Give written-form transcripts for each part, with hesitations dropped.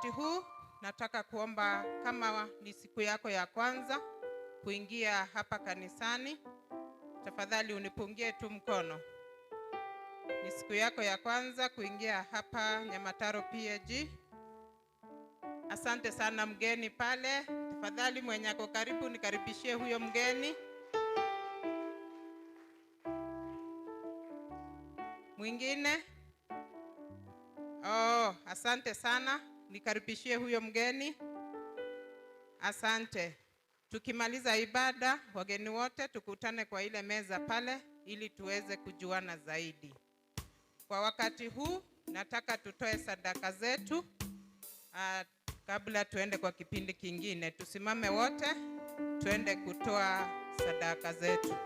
wakati huu nataka kuomba, kama ni siku yako ya kwanza kuingia hapa kanisani, tafadhali unipungie tu mkono. Ni siku yako ya kwanza kuingia hapa Nyamataro P.A.G. Asante sana mgeni pale. Tafadhali mwenye ako karibu nikaribishie huyo mgeni. Mwingine? Asante sana. Nikaribishie huyo mgeni. Asante. Tukimaliza ibada, wageni wote tukutane kwa ile meza pale ili tuweze kujuana zaidi. Kwa wakati huu nataka tutoe sadaka zetu kabla tuende kwa kipindi kingine. Tusimame wote tuende kutoa sadaka zetu.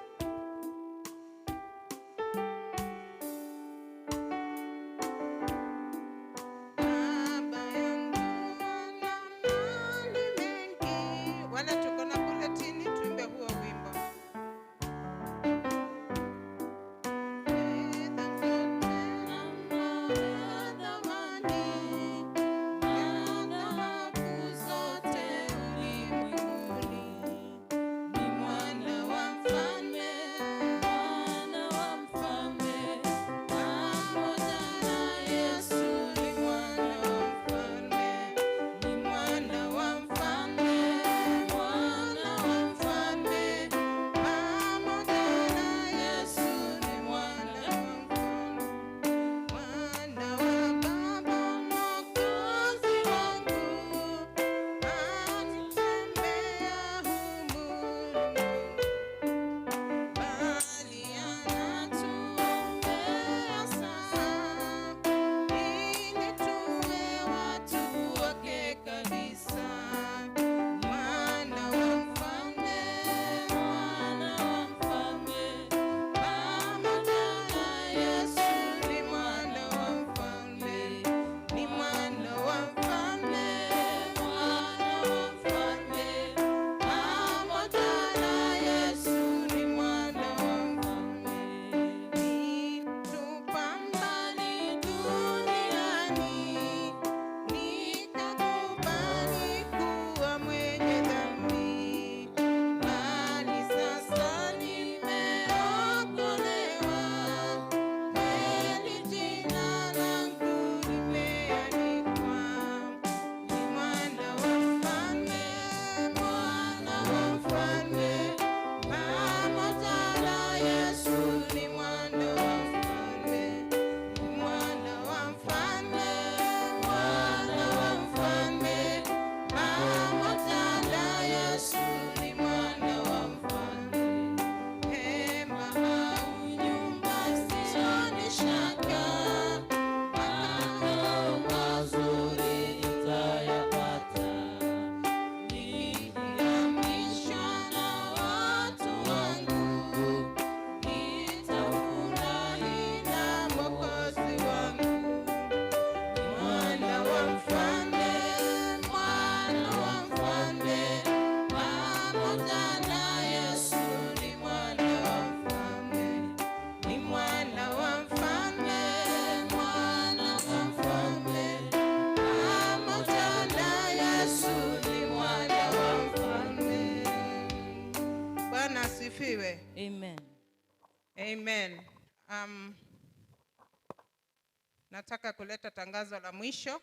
Amen. Amen. Nataka kuleta tangazo la mwisho.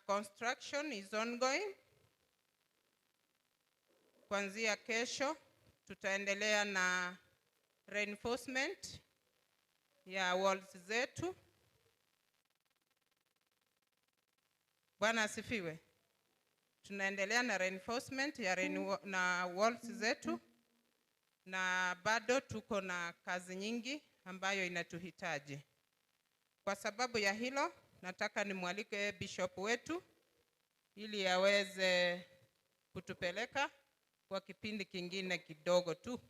Construction is ongoing. Kuanzia kesho tutaendelea na reinforcement ya walls zetu. Bwana asifiwe. Tunaendelea na reinforcement na walls zetu, na bado tuko na kazi nyingi ambayo inatuhitaji. Kwa sababu ya hilo, nataka nimwalike bishop wetu ili aweze kutupeleka kwa kipindi kingine kidogo tu.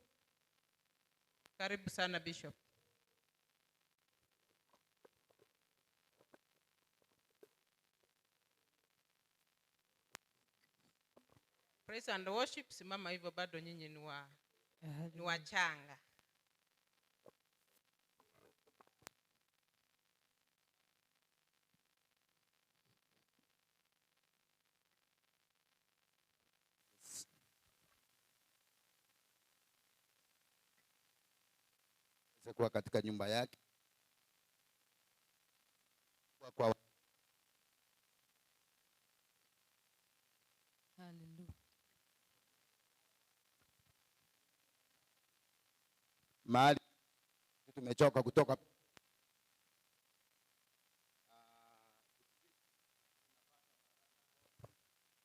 Karibu sana bishop. Praise and worship, simama hivyo, bado nyinyi ni wachanga. kuwa katika nyumba yake kwa Hallelujah. mahali tumechoka kutoka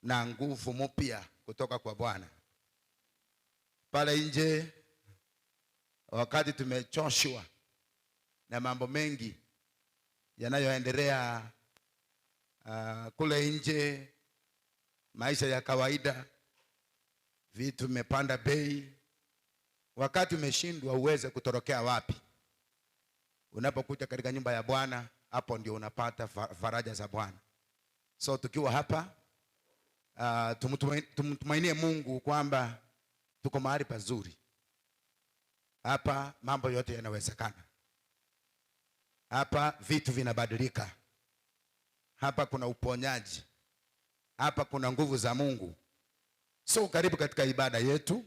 na nguvu mpya kutoka kwa Bwana. Pale nje wakati tumechoshwa na mambo mengi yanayoendelea kule nje, maisha ya kawaida, vitu vimepanda bei. Wakati umeshindwa uweze kutorokea wapi? Unapokuja katika nyumba ya Bwana, hapo ndio unapata faraja za Bwana. So tukiwa hapa tumtumainie Mungu kwamba tuko mahali pazuri. Hapa mambo yote yanawezekana. Hapa vitu vinabadilika. Hapa kuna uponyaji. Hapa kuna nguvu za Mungu. So karibu katika ibada yetu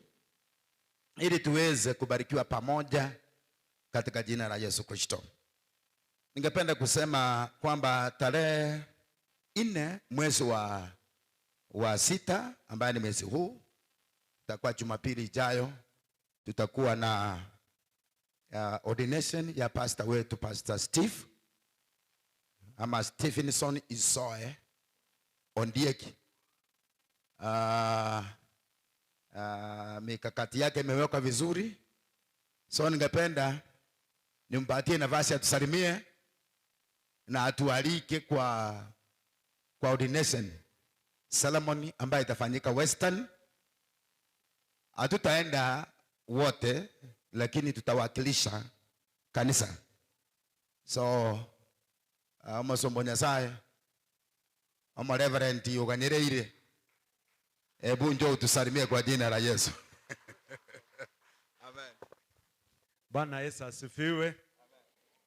ili tuweze kubarikiwa pamoja katika jina la Yesu Kristo. Ningependa kusema kwamba tarehe 4 mwezi wa 6 ambaye ni mwezi huu, tutakuwa Jumapili ijayo, tutakuwa na ordination ya pastor wetu, Pastor Steve ama Stephenson Isoe Ondieki. Mikakati yake imewekwa vizuri. So ningependa nimpatie nafasi atusalimie na atualike kwa ordination ceremony ambayo itafanyika Western. Hatutaenda wote, lakini tutawakilisha kanisa. So Mosombonya Nyasaye, Reverend Uganyereire, hebu njoo utusalimie kwa jina la Yesu. Amen. Bwana Yesu asifiwe.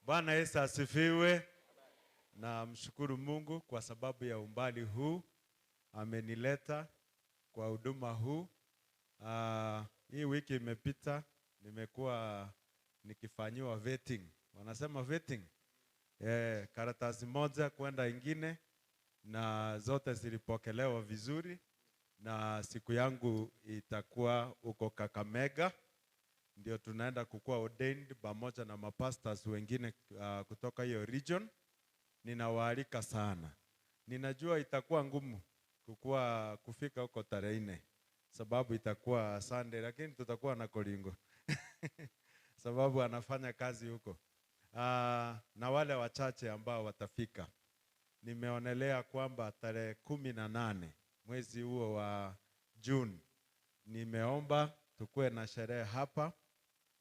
Bwana Yesu asifiwe. Na mshukuru Mungu kwa sababu ya umbali huu amenileta kwa huduma huu. Hii wiki imepita nimekuwa nikifanyiwa vetting. Wanasema vetting. Karatasi moja kwenda ingine, na zote zilipokelewa vizuri, na siku yangu itakuwa uko Kakamega. Ndio tunaenda kukua ordained pamoja na mapastors wengine kutoka hiyo region. Ninawaalika sana. Ninajua itakuwa ngumu kufika huko tarehe 4 sababu itakuwa Sunday, lakini tutakuwa na Kolingo sababu anafanya kazi huko. Na wale wachache ambao watafika, nimeonelea kwamba tarehe 18 mwezi huo wa June, nimeomba tukue na sherehe hapa.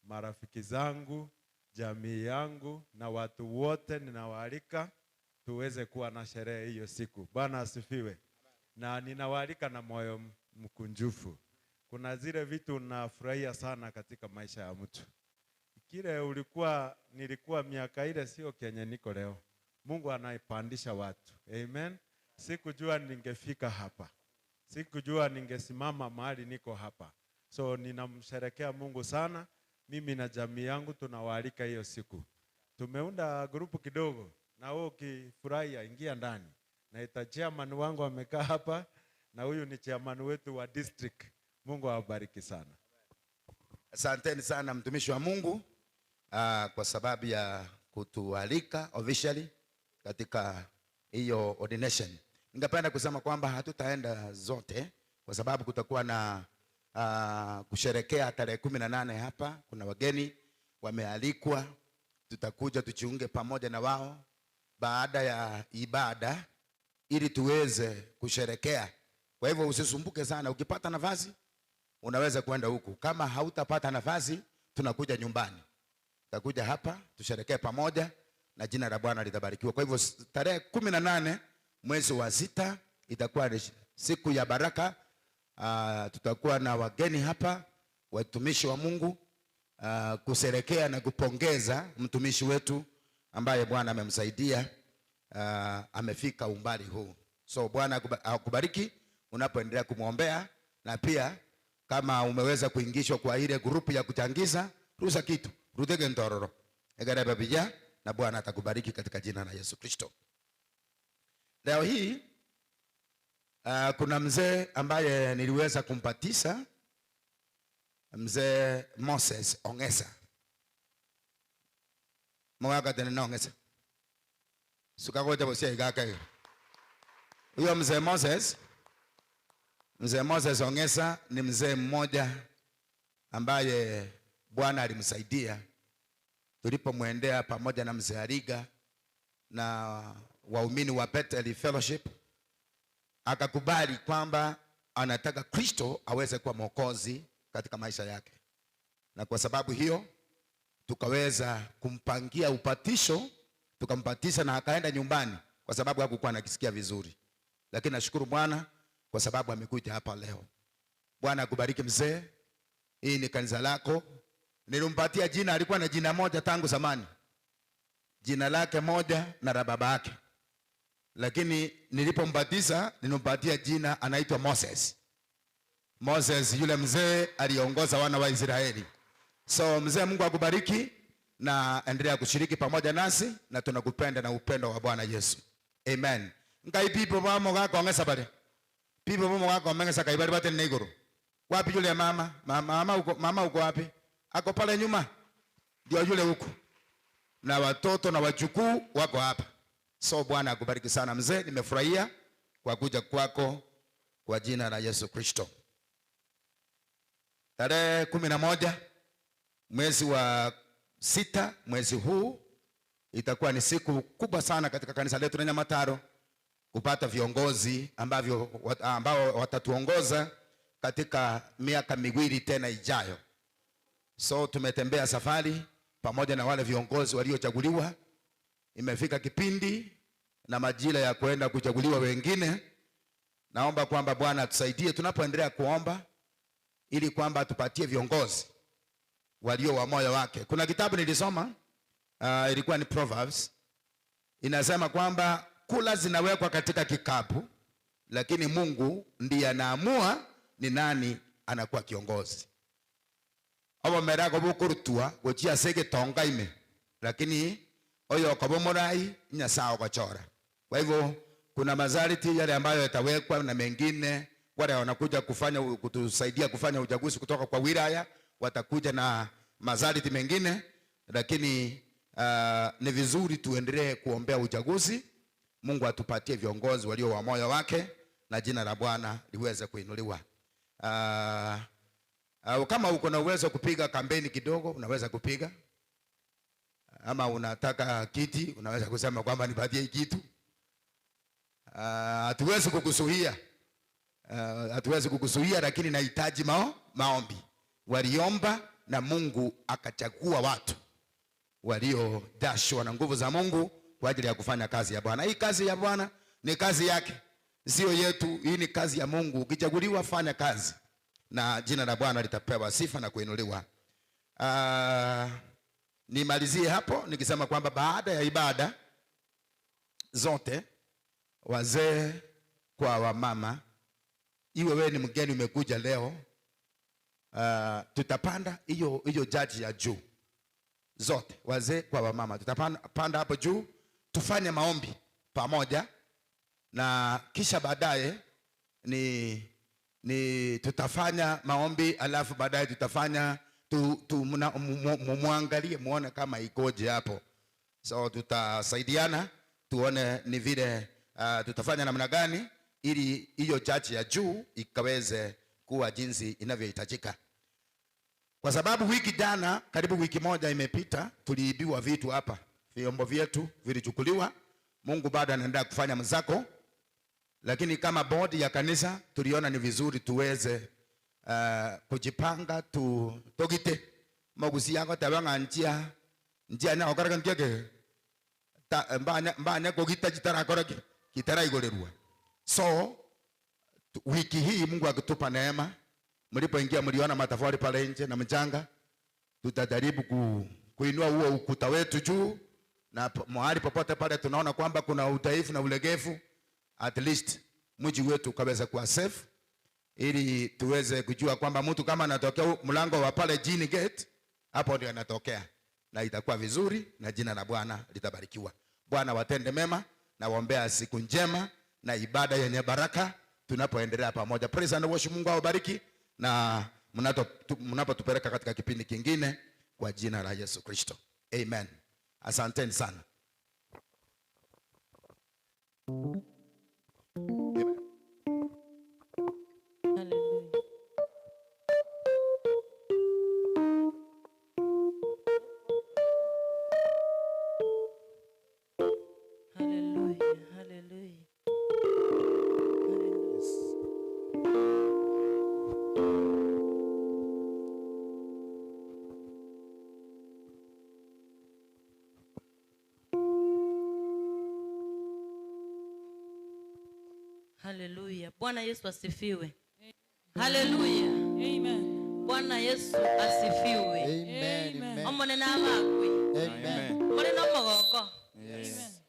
Marafiki zangu, jamii yangu na watu wote ninawaalika tuweze kuwa na sherehe hiyo siku. Bwana asifiwe. Na ninawaalika na moyo mkunjufu. Kuna zile vitu nafurahia sana katika maisha ya mtu. Kile nilikuwa miaka ile sio Kenya niko leo. Mungu anaipandisha watu. Amen. Sikujua ningefika hapa. Sikujua ningesimama mahali niko hapa. So ninamsherekea Mungu sana. Mimi na jamii yangu tunawaalika hiyo siku. Tumeunda grupu kidogo, na wewe ukifurahia ingia ndani. Na chairman wangu amekaa hapa, na huyu ni chairman wetu wa district. Mungu awabariki sana. Asanteni sana mtumishi wa Mungu kwa sababu ya kutualika officially katika hiyo ordination. Ningependa kusema kwamba hatutaenda zote kwa sababu kutakuwa na kusherekea tarehe 18 hapa. Kuna wageni wamealikwa, tutakuja tujiunge pamoja na wao baada ya ibada ili tuweze kusherekea. Kwa hivyo usisumbuke sana, ukipata nafasi unaweza kwenda huku. Kama hautapata nafasi, tunakuja nyumbani. Tutakuja hapa tusherekee pamoja na jina la Bwana litabarikiwa. Kwa hivyo tarehe 18 mwezi wa 6 itakuwa siku ya baraka. Tutakuwa na wageni hapa, watumishi wa Mungu, kusherekea na kupongeza mtumishi wetu ambaye Bwana amemsaidia, amefika umbali huu. So Bwana akubariki unapoendelea kumwombea, na pia kama umeweza kuingishwa kwa ile grupu ya kuchangiza, ruhusa kitu. rutege ntororo egarebe bija, na Bwana atakubariki katika jina la Yesu Kristo. Leo hii kuna mzee ambaye niliweza kumpatisa, mzee Moses Ongesa. Mwaka tena Ongesa. Sukagoja bosia igaka. Huyo mzee Moses Ongesa ni mzee mmoja ambaye Bwana alimsaidia tulipomwendea pamoja na mzee Ariga na waumini wa Bethel Fellowship. Akakubali kwamba anataka Kristo aweze kuwa mwokozi katika maisha yake, na kwa sababu hiyo tukaweza kumpangia upatisho, tukampatisha na akaenda nyumbani kwa sababu hakukuwa anakisikia vizuri. Lakini nashukuru Bwana kwa sababu amekuja hapa leo. Bwana akubariki mzee. Hii ni kanisa lako. Nilimpatia jina, alikuwa na jina moja tangu zamani, jina lake moja na la baba yake, lakini nilipombatiza nilimpatia jina anaitwa Moses. Moses yule mzee aliongoza wana wa Israeli. So mzee, Mungu akubariki na endelea kushiriki pamoja nasi, na tunakupenda na upendo wa Bwana Yesu. Amen. Ngai pipo mama wako Ongesa bale. Pipo mama wako Ongesa kaibali bate negoro. Wapi yule mama? Mama uko wapi? Ako pale nyuma. Ndio yule huko. Na watoto na wajukuu wako hapa. So Bwana akubariki sana mzee, nimefurahia kwa kuja kwako kwa jina la Yesu Kristo. Tarehe 11 mwezi wa 6 mwezi huu itakuwa ni siku kubwa sana katika kanisa letu la Nyamataro, kupata viongozi ambao watatuongoza katika miaka miwili tena ijayo. So tumetembea safari pamoja na wale viongozi waliochaguliwa. Imefika kipindi na majira ya kwenda kuchaguliwa wengine. Naomba kwamba Bwana atusaidie tunapoendelea kuomba, ili kwamba tupatie viongozi walio wa moyo wake. Kuna kitabu nilisoma, ilikuwa ni Proverbs. Inasema kwamba kula zinawekwa katika kikapu, lakini Mungu ndiye anaamua ni nani anakuwa kiongozi. Obo merako bukurutua gochia sege tongaime, lakini oyo kobomorai Nyasaye okachora. Kwa hivyo kuna mazariti yale ambayo yatawekwa, na mengine wale wanakuja kutusaidia kufanya uchaguzi kutoka kwa wilaya watakuja na mazariti mengine, lakini ni vizuri tuendelee kuombea uchaguzi. Mungu atupatie viongozi walio wa moyo wake na jina la Bwana liweze kuinuliwa. Kama uko na uwezo kupiga kampeni kidogo, unaweza kupiga. Ama unataka kiti, unaweza kusema kwamba nipatie kitu. Hatuwezi kukusuhia. Hatuwezi kukusuhia, lakini nahitaji maombi. Waliomba na Mungu akachagua watu waliodashwa na nguvu za Mungu kwa ajili ya kufanya kazi ya Bwana. Hii kazi ya Bwana ni kazi yake, sio yetu. Hii ni kazi ya Mungu. Ukichaguliwa, fanya kazi na jina la Bwana litapewa sifa na kuinuliwa. Nimalizie hapo nikisema kwamba baada ya ibada zote, wazee kwa wamama, iwe wewe ni mgeni umekuja leo, tutapanda hiyo jaji ya juu zote, wazee kwa wamama, tutapanda hapo juu tufanye maombi pamoja, na kisha baadaye ni tutafanya maombi, alafu baadaye tutafanya muangalie muone kama ikoje hapo. So tutasaidiana tuone ni vile tutafanya namna gani ili hiyo chachi ya juu ikaweze kuwa jinsi inavyohitajika. Kwa sababu wiki jana, karibu wiki moja imepita, tuliibiwa vitu hapa. Vyombo vyetu vilichukuliwa. Mungu bado anaendelea kufanya mzako. Lakini kama bodi ya kanisa tuliona ni vizuri tuweze kujipanga togite magusi yako tabanga njia na okaraga ngeke mbanya kogita jitara koraki kitara igolerua. So wiki hii Mungu akitupa neema, mlipoingia mliona matafari pale nje na mchanga, tutajaribu kuinua huo ukuta wetu juu, na mahali popote pale tunaona kwamba kuna udhaifu na ulegevu, at least mji wetu ukaweza kuwa safe, ili tuweze kujua kwamba mtu kama anatokea mlango wa pale Gini Gate, hapo ndio anatokea. na itakuwa vizuri na jina la Bwana litabarikiwa. Bwana watende mema na waombea siku njema na ibada yenye baraka tunapoendelea pamoja. Praise and worship. Mungu awabariki na mnapotupeleka katika kipindi kingine kwa jina la Yesu Kristo. Amen. Asanteni sana. Hallelujah. Bwana Yesu asifiwe. Hallelujah. Amen. Bwana Yesu asifiwe. Amen. Omone na makwe. Amen. Omone na mogoko. Yes.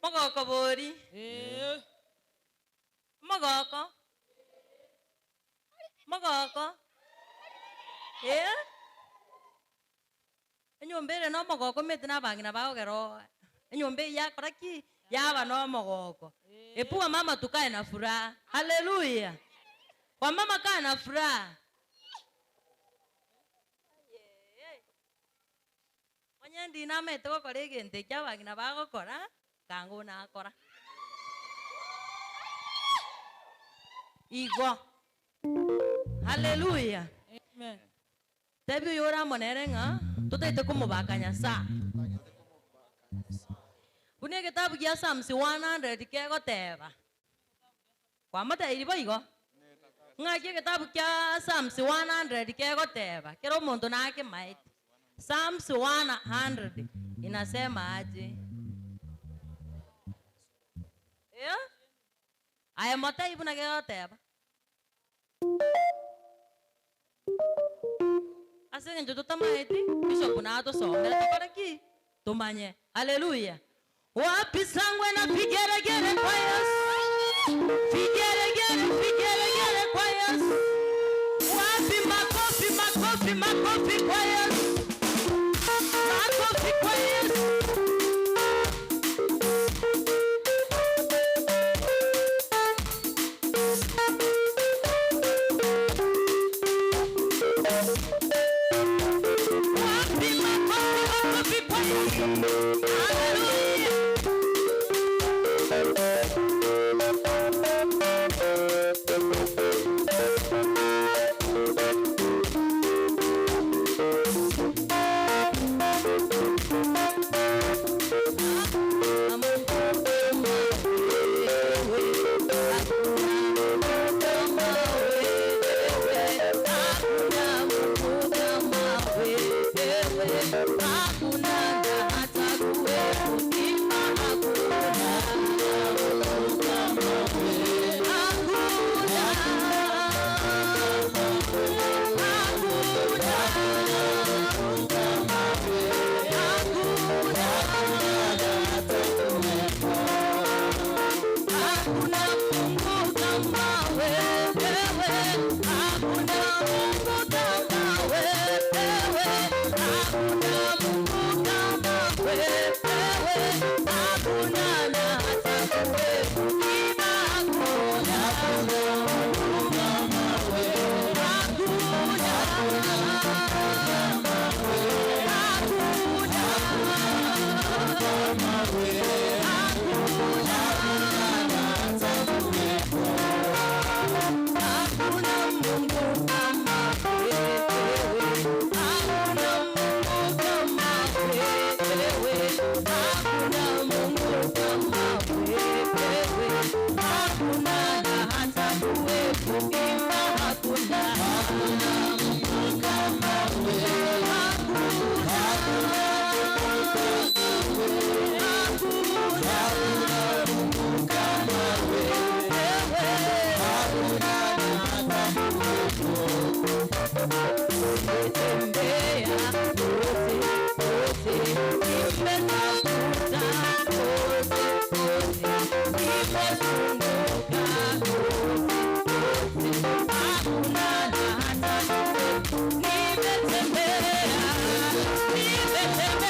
Mogoko bori. Mogoko. Mogoko. Enyombere no mogoko metina bangina bagero. Enyombe ya koraki yaba no mogoko. Epuwa mama tukae na furaha. Haleluya. Kwa mama kae na furaha. Onye ndi na metoko korege nteja bagina bagokora kango na akora. Igo. Haleluya. Amen. Tebi yora monerenga tutete kumubaka Nyasaye. Kunia kitabu kia Psalms 100 kego teba. Kwa mata ilibo igo. Ngakie kitabu kia Psalms 100 kego teba. Kero muntu nake maiti. Psalms 100 inasema aje? Aya mata ibu na kego teba. Asenge njoto tamaiti bishop na ato somera tokoraki tumanye. Haleluya. Wapi sangwe na vigeregere kwa Yesu. Vigeregere kwa Yesu. Wapi makofi kwa Yesu. Makofi kwa Yesu. Wapi makofi kwa Yesu. Hallelujah. Nimetembea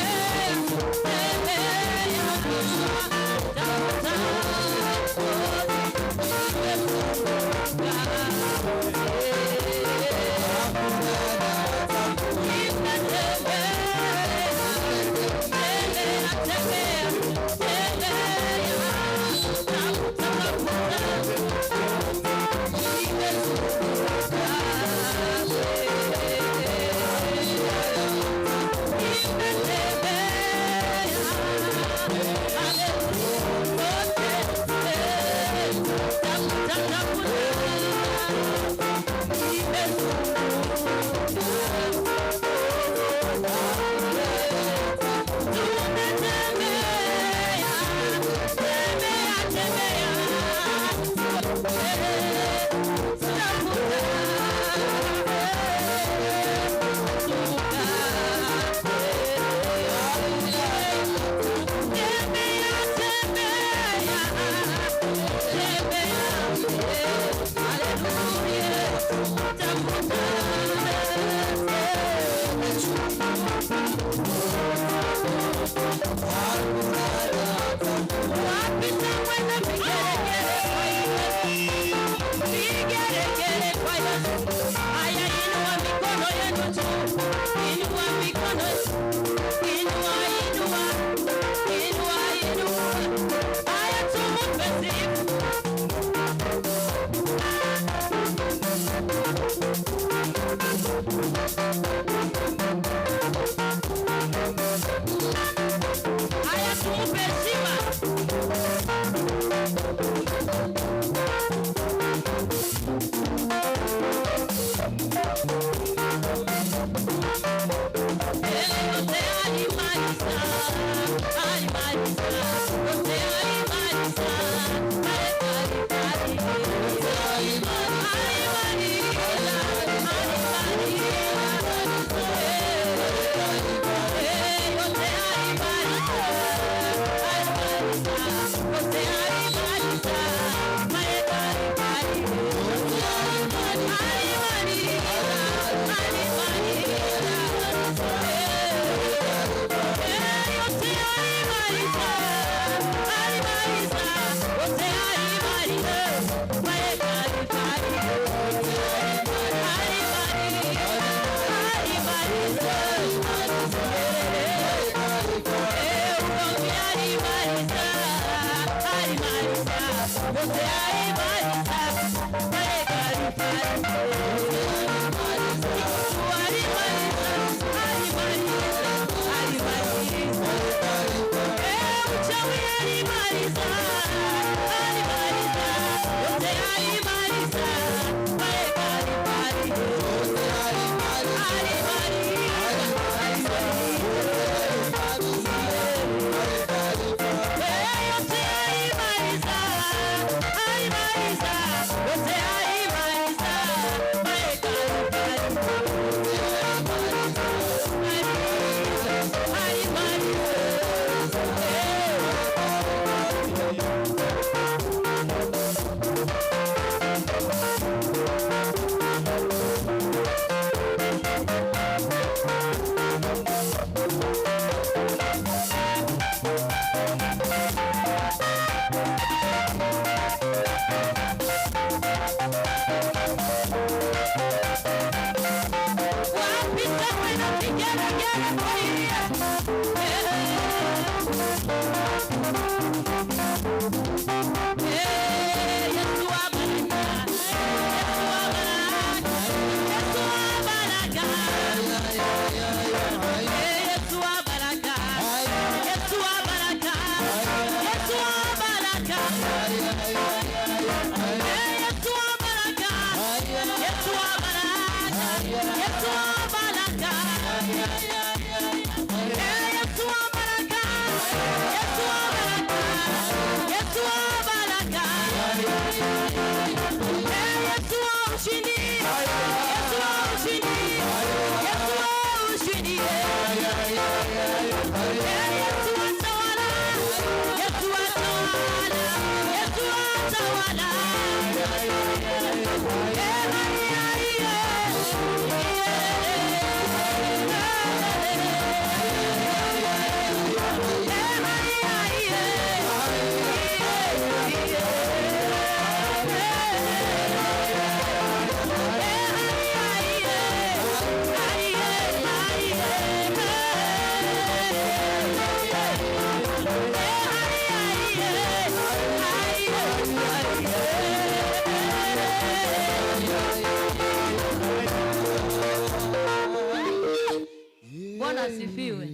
Asifiwe.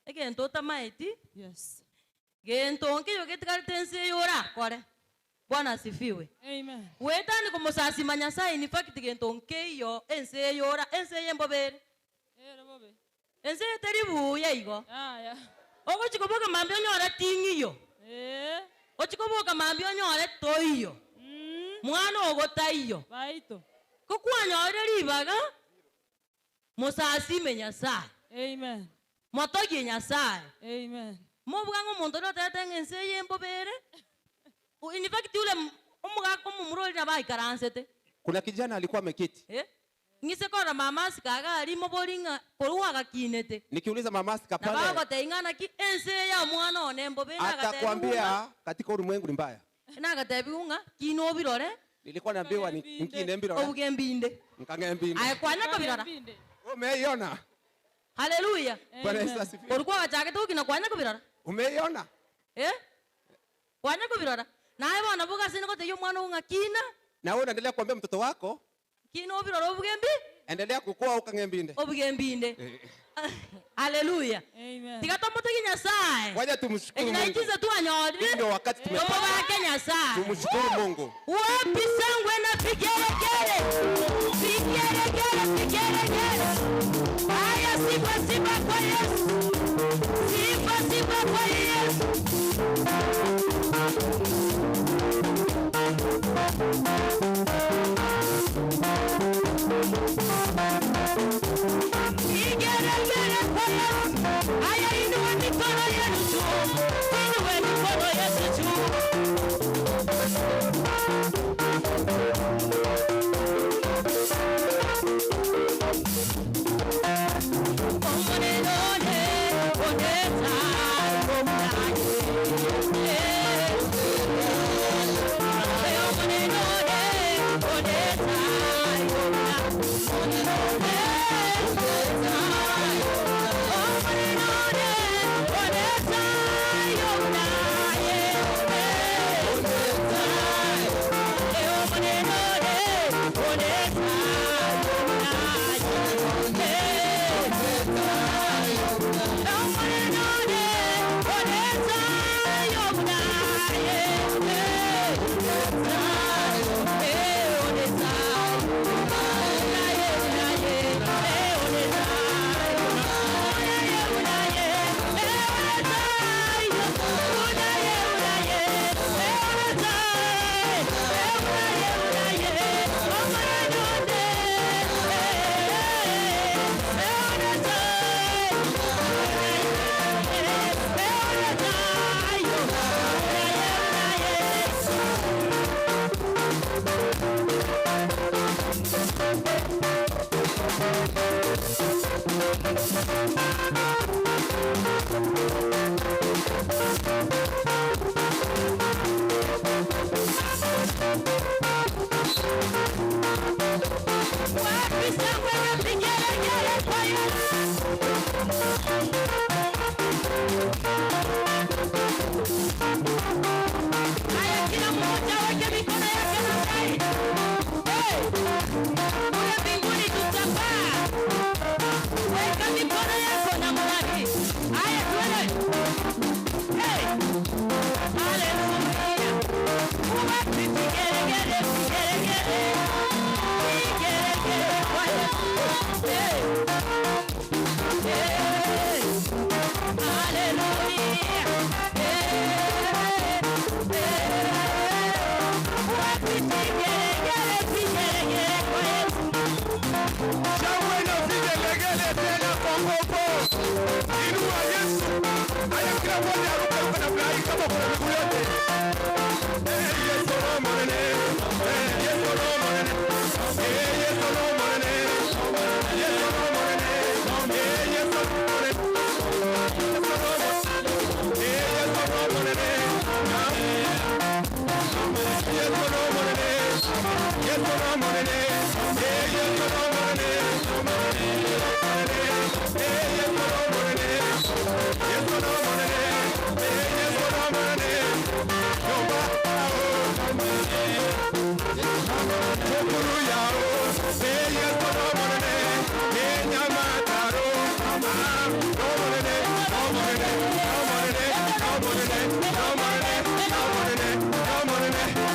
Egento tamaiti. Yes. Gento onke yoke tkartense yora kore. Bwana asifiwe. Amen. Wetani kumusasi manyasa in fact gento nkeyo ense yora ense yembobere. Bobe. Ense teribu yaigo. Ya. Ogo chikoboka mambe nyora tingiyo. Ochikoboka mambe nyora toiyo. Mwana ogotaiyo. Baito. Kukwanyore ribaga. Musasi menyasa. Amen. Motogi nyasa. Amen. Mobwango muntu no tete ense yembobere. In fact ule umugako mumuroli na bai karansete. Kuna kijana alikuwa ameketi. Ngise kora mama sikaga ali mobolinga poruwa gakinete. Nikiuliza mama sika pale. Na baba teingana ki ense ya mwana onembo bena gatebi. Atakwambia katika ulimwengu ni mbaya. Na gatebi unga kino birore. Nilikuwa naambiwa nikine mbirore. Obugembinde. Nkangembinde. Ayekwana ko birora. Umeiona? Hallelujah. Bwana Yesu asifiwe. Orukwa gachake tu kina kwanya ko birora. Umeiona? Kwanya ko birora. Naye bana buga sine ko teyo mwana unga kina. Na wewe unaendelea kuambia mtoto wako? Kino birora obugembi? Endelea kukua ukangembinde. Obugembinde. Hallelujah. Amen. Tigatombo Nyasaye. Wacha tumshukuru Mungu. Inaikiza tu anyori. Ndio wakati tumepata. Baba Nyasaye. Tumshukuru Mungu. Wapi sangwe na vigelegele. Vigelegele. Haya sifa kwa Yesu. Sifa kwa Yesu. Vigelegele kwa Yesu. Haya inua mikono yenu juu. Inua mikono yenu juu.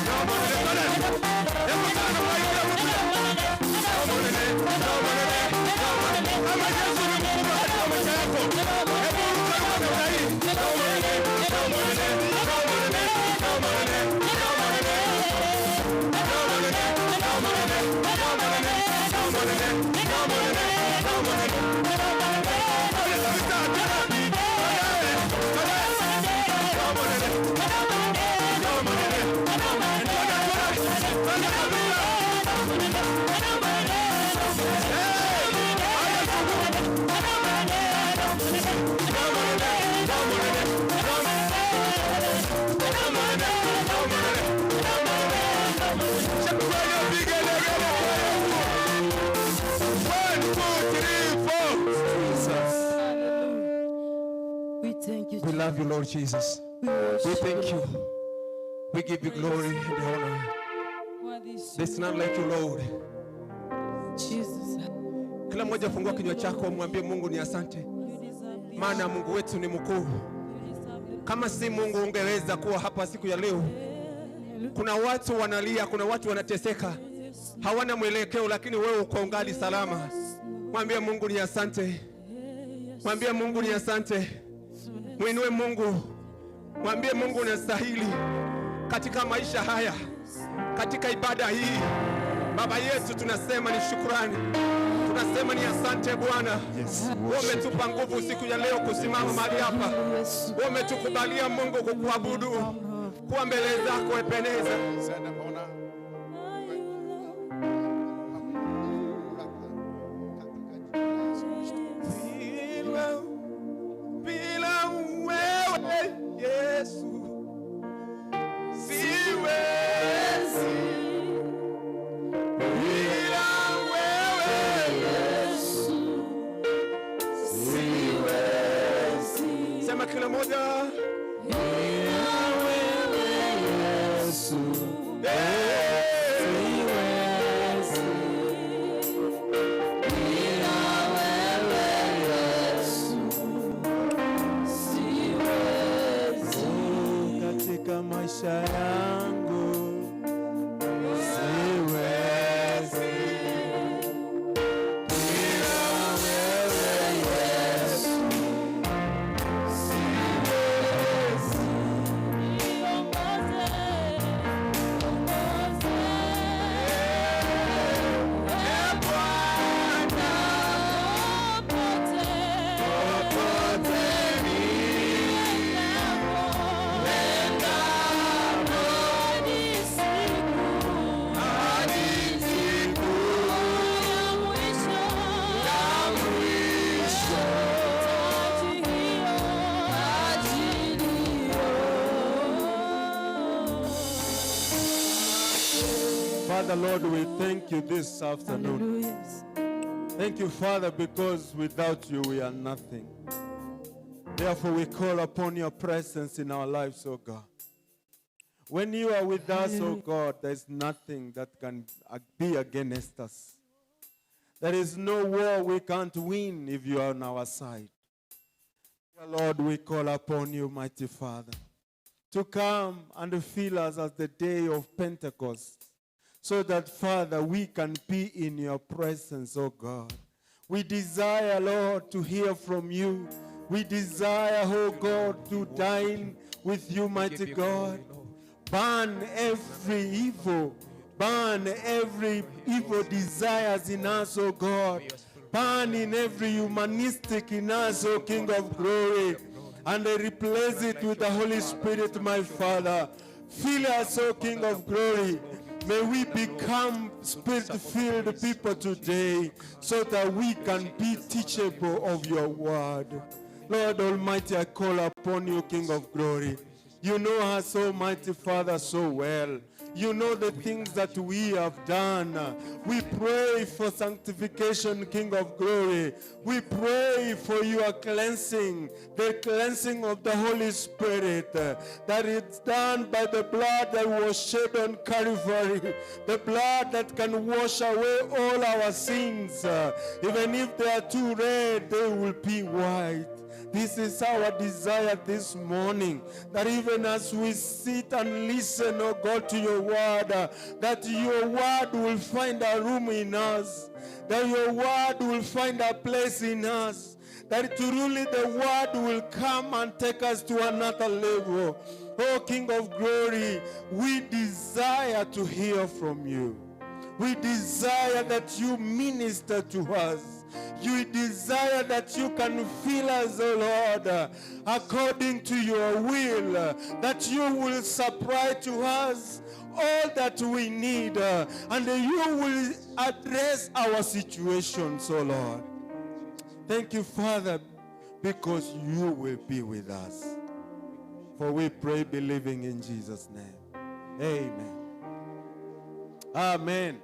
No We thank you. We love you, Lord Jesus. We worship We thank you. you. We give you glory and honor. Worthy is There's none like you, Lord. Jesus. Kila mmoja fungua kinywa chako, mwambie Mungu ni asante, You deserve the maana Mungu wetu ni mkuu. You deserve the Kama si Mungu ungeweza kuwa hapa siku ya leo. Kuna watu wanalia, kuna watu wanateseka, hawana mwelekeo, lakini wewe uko ungali salama. Mwambie Mungu ni asante. Mwambie Mungu ni asante. Muinue Mungu. Mwambie Mungu unastahili katika maisha haya, katika ibada hii. Baba yetu, tunasema ni shukrani. Tunasema ni asante Bwana. Wewe umetupa nguvu siku ya leo kusimama mahali hapa. Wewe umetukubalia Mungu kukuabudu. Kuwa mbele zako ependeza. Bila wewe Yesu siwezi. Bila wewe Yesu siwezi. Sema kila moja. Bila wewe Yesu siwezi. Bila wewe Yesu siwezi. Katika maisha yangu siwezi. Bila wewe Yesu siwezi. Father, Lord, we thank you this afternoon. Hallelujah. Thank you, Father, because without you we are nothing. Therefore, we call upon your presence in our lives, oh God. When you are with us, oh God, there is nothing that can be against us. There is no war we can't win if you are on our side. Dear Lord, we call upon you, mighty Father, to come and fill us as the day of Pentecost, so that, Father, we can be in your presence, oh God. We desire, Lord, to hear from you. We desire, oh God, to dine with you, mighty God. Burn every evil. Burn every evil desires in us, oh God. Burn in every humanistic in us, oh King of glory. And replace it with the Holy Spirit, my Father. Fill us, oh King of glory. May we become spirit-filled people today, so that we can be teachable of your word. Lord Almighty, I call upon you, King of glory. You know us, Almighty Father, so well. You know the things that we have done. We pray for sanctification, King of glory. We pray for your cleansing, the cleansing of the Holy Spirit, that it's done by the blood that was shed on Calvary, the blood that can wash away all our sins. Even if they are too red, they will be white. This is our desire this morning, that even as we sit and listen, oh God, to your word, that your word will find a room in us, that your word will find a place in us, that truly the word will come and take us to another level. Oh King of glory, we desire to hear from you. We desire that you minister to us. You desire that you can fill us, O Lord, according to your will, that you will supply to us all that we need, and you will address our situations, O Lord. Thank you, Father, because you will be with us. For we pray believing in Jesus' name. Amen. Amen.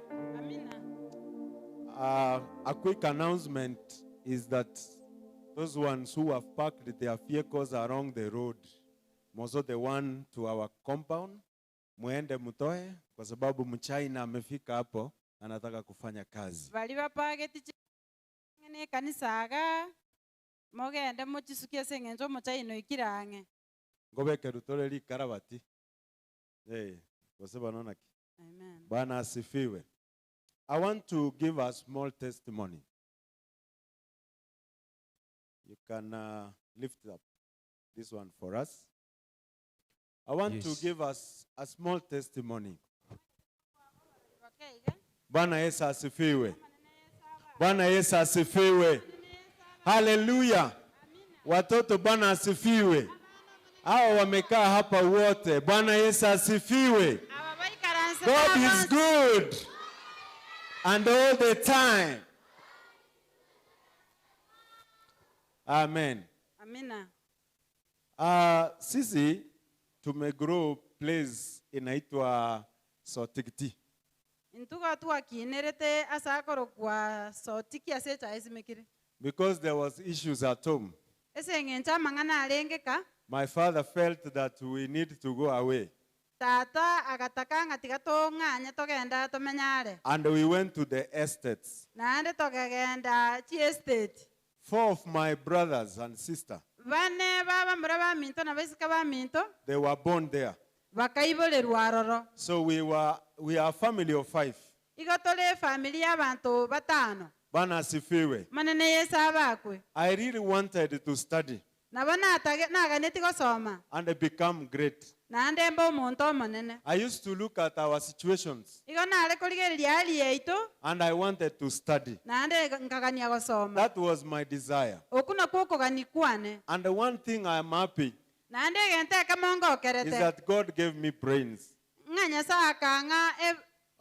A quick announcement is that those ones who have parked their vehicles along the road, most of the one to our compound, muende mutoe kwa sababu mchaina amefika hapo anataka kufanya kazi. Bali bapageti ngene kanisa aga mogende muchisukia sengenzo muchaino ikirange. Ngobeke rutore karabati. Kwa sababu naona ki. Amen. Bwana asifiwe. I want to give a small testimony. You can lift up this one for us. I want to give us a small testimony. Bwana Yesu asifiwe. Bwana Yesu asifiwe. Hallelujah. Watoto Bwana asifiwe. Hao wamekaa hapa wote. Bwana Yesu asifiwe. God is good. And all the time. Amen. Amina. Sisi tumegrow place inaitwa Sotikiti. Intuga tuwa kinerete asakoro kwa Sotiki asecha esimekire. Because there was issues at home. Esengencha mangana alengeka. My father felt that we need to go away. Tata agataka ngatiga nganya togenda tomenyare. And we went to the estates. Naande togenda chi estate. 4 of my brothers and sister. Bane baba muraba minto na basika ba minto. They were born there. Bakaibole ruaroro. So we are a family of 5. Igotole familia bantu batano. Bwana asifiwe. Manene yesa bakwe. I really wanted to study. Nabana atage naganeti gosoma. And become great. Naande mbo monto manene. I used to look at our situations. Igona ale koligeri ali yeito. And I wanted to study. Naande ngagania gosoma. That was my desire. Okuna koko ganikwane. And the one thing I am happy Naande gente kamongo kerete. is that God gave me brains. Nganya sa kanga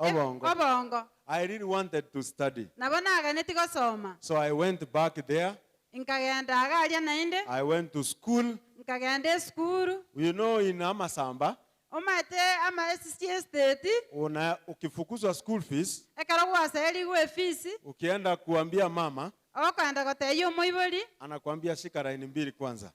Obongo. I really wanted to study. Nabana aganeti gosoma. So I went back there. Nkagenda agalia nainde. I went to school. Nkagenda skuru. You know, in Amasamba, Omate ama SC state. ukifukuzwa school fees, Ekarogwa seli we fees. ukienda kuambia mama, Okwenda goteyo moiboli. anakuambia shika laini 2 kwanza.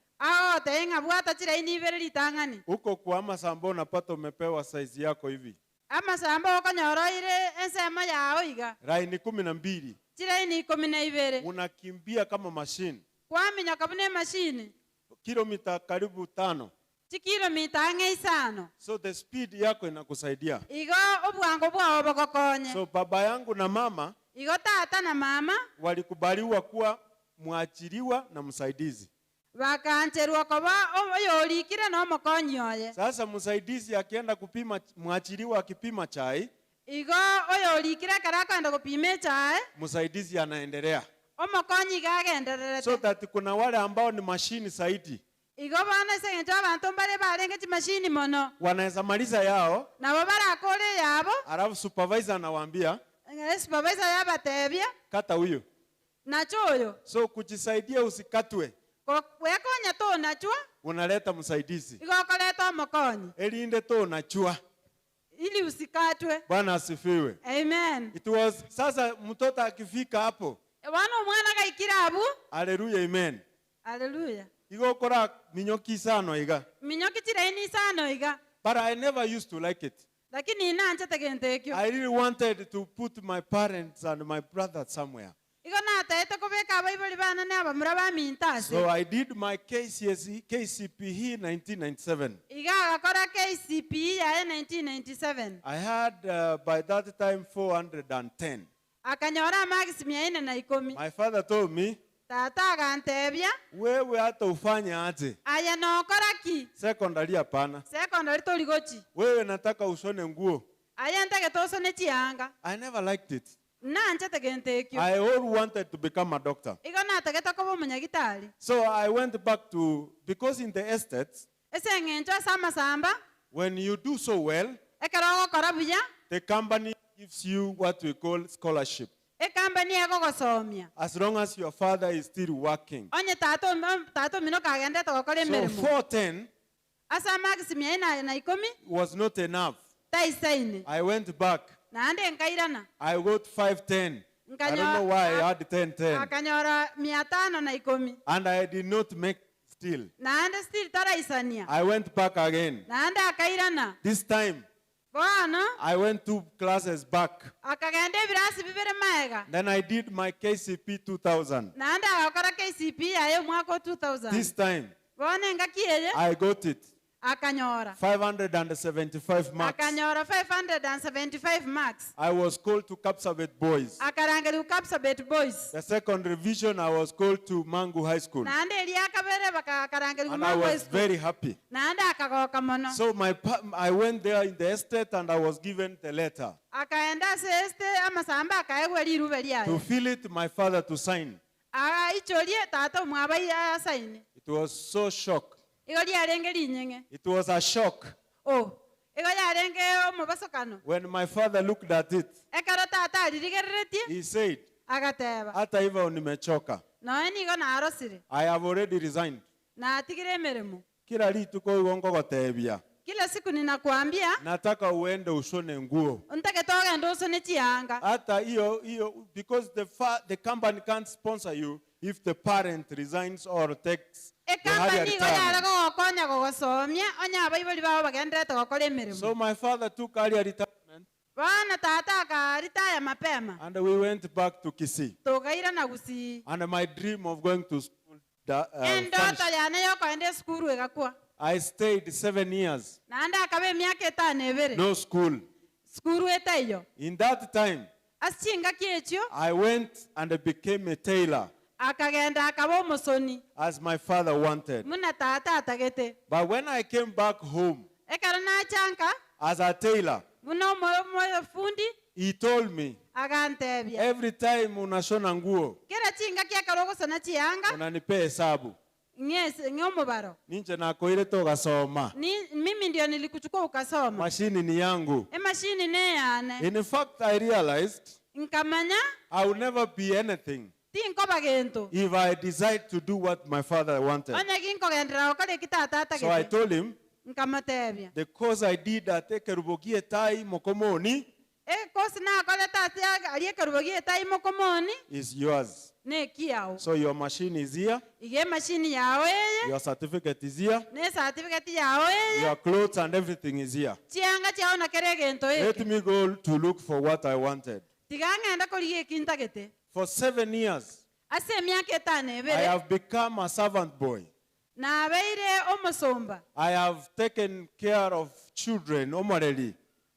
Tenga bwata chira inibere litangani. Huko kwa Amasamba unapata umepewa size yako hivi. Ama samba okonyoroire ensema yao iga. Laini 12. Chira ini 12. Unakimbia kama machine. Kwaminya kabune machine. Kilomita karibu 5. Kilomita 5. So the speed yako inakusaidia. Igo obwango bwao bokokonye. So baba yangu na mama Igo tata na mama walikubaliwa kuwa mwachiliwa na msaidizi. bakancherwa koba oyolikire no mokonyoye. Sasa msaidizi akienda kupima, mwachiliwa akipima chai, Igo oyolikire karakwenda kupime chai, msaidizi anaendelea. Omokonyi gagendererete. So that kuna wale ambao ni mashini zaidi. Igo bana sengencho abantu mbale balenge chimashini mono. Wanaweza maliza yao. Nabo barakole yabo. Alafu supervisor anawaambia, supervisor yabatebya. kata huyo. Nachoyo. So kujisaidia usikatwe. Wekonya to nachwa. Unaleta msaidizi. Igo koleta omokonyi. Elinde to nachwa. Ili usikatwe. Bwana asifiwe. Amen. It was sasa mtoto akifika hapo. Wana mwana gaikirabu. Hallelujah, amen. Hallelujah. Igo kora minyoki sano iga. Minyoki chiraini sano iga. But I never used to like it. Lakini inancha tegentekyo. I really wanted to put my parents and my brother somewhere. Igo na taeto kubeka abaiboli bana ne abamuraba mintase. So I did my KCPE 1997. Iga akora KCPE ya 1997. I had by that time 410. Akanyora max 410. My father told me, tata agantebya, wewe hata ufanye aje. Aya no okora ki? Secondary hapana. Secondary toligochi. Wewe nataka ushone nguo. ayantege toso ne chianga I never liked it. nanchete gentekyo I always wanted to become a doctor. igo natagete koba omunyagitari So I went back to, because in the estates, ase eng'encho ase amasamba when you do so well, ekero ogokora buya the company gives you what we call scholarship. ekambani egogosomia As long as your father is still working. onye tato mino kagendete gokora So emeremo 410 ase amagisi mia na ikomi was not enough. taisaine I went back. naende nkairana I got 510. I don't know why I had 1010. akanyora 500 na ikomi And I did not make still. naende still taraisania I went back again. naende akairana This time, bono I went 2 classes back. akagenda ebirasi bibere maega Then I did my KCP 2000. naende agakora KCP aye omwaka o 2000 This time, bono engakieye I got it. akanyora 575 marks. akanyora 575 marks I was called to Kapsabet Boys. akarangeri ukapsabet boys The second revision, I was called to Mangu High School. naende eliakabere bakakarangeri And I kumango was very happy. naende akagoka mono So I went there in the estate and I was given the letter. akaenda ase este amasamba akaegwa eriruba To riaye fill it, my father to sign. aichorie tata omwabai asaini It was so shock. igo riarenge rinyeng'e It was a shock. igo yarenge omobasokano When my father looked at it, ekero tata aririgereretie he said, agateba hata hivyo nimechoka. noe nigo narosire I have already resigned. natigire emeremo Kila rituko igo ngogotebia. kila siku ninakuambia Nataka uende ushone nguo. ntagete ogenda usone chianga Hata hiyo because the company can't sponsor you if the parent resigns or takes the higher ekambani igo yare retirement. gogokonya gogosomia onye abaibori babo bagenderete gokora emeremo So my father took earlier retirement bono tata akaritaya mapema and we went back to Kisii. togaira na gusii And my dream of going to school endoto vanished. yane yokoenda esukuru egakwa I stayed 7 years. naende akaba emiaka etano ebere No school. sukuru etaiyo In that time, ase chingaki echio I went and became a tailor akagenda akaba omosoni as my father wanted. muna tata atagete But when I came back home ekero nachanka as a tailor, buna omofundi he told me, agantebia every time unashona nguo, kera chingaki ekero ogosona chianga unanipe hesabu. ng'e omobaro Ninche nakoire togasoma. mimi ndio nilikuchukua ukasoma Mashini ni yangu. emashini neyane In fact, I realized nkamanya I will never be anything tinkoba gento if I decide to do what my father wanted. onye ginkogendera okore ekitata So I atagete told him, nkamotebia the course I did at Ekerubogie Tai Mokomoni ekosi nakore tata ari ekerubogi etaimokomoni is yours. nekiao So your machine is here, ige emashini yawe eye your certificate is here, ne certificate yawe eye your clothes and everything is here. chianga chiao nakere egento Let eke me go to look for what I wanted. tiga ng'enda korigia ekintagete For 7 years, ase emiaka etano I ebere have become a servant boy. nabeire omosomba I have taken care of children, Omareli,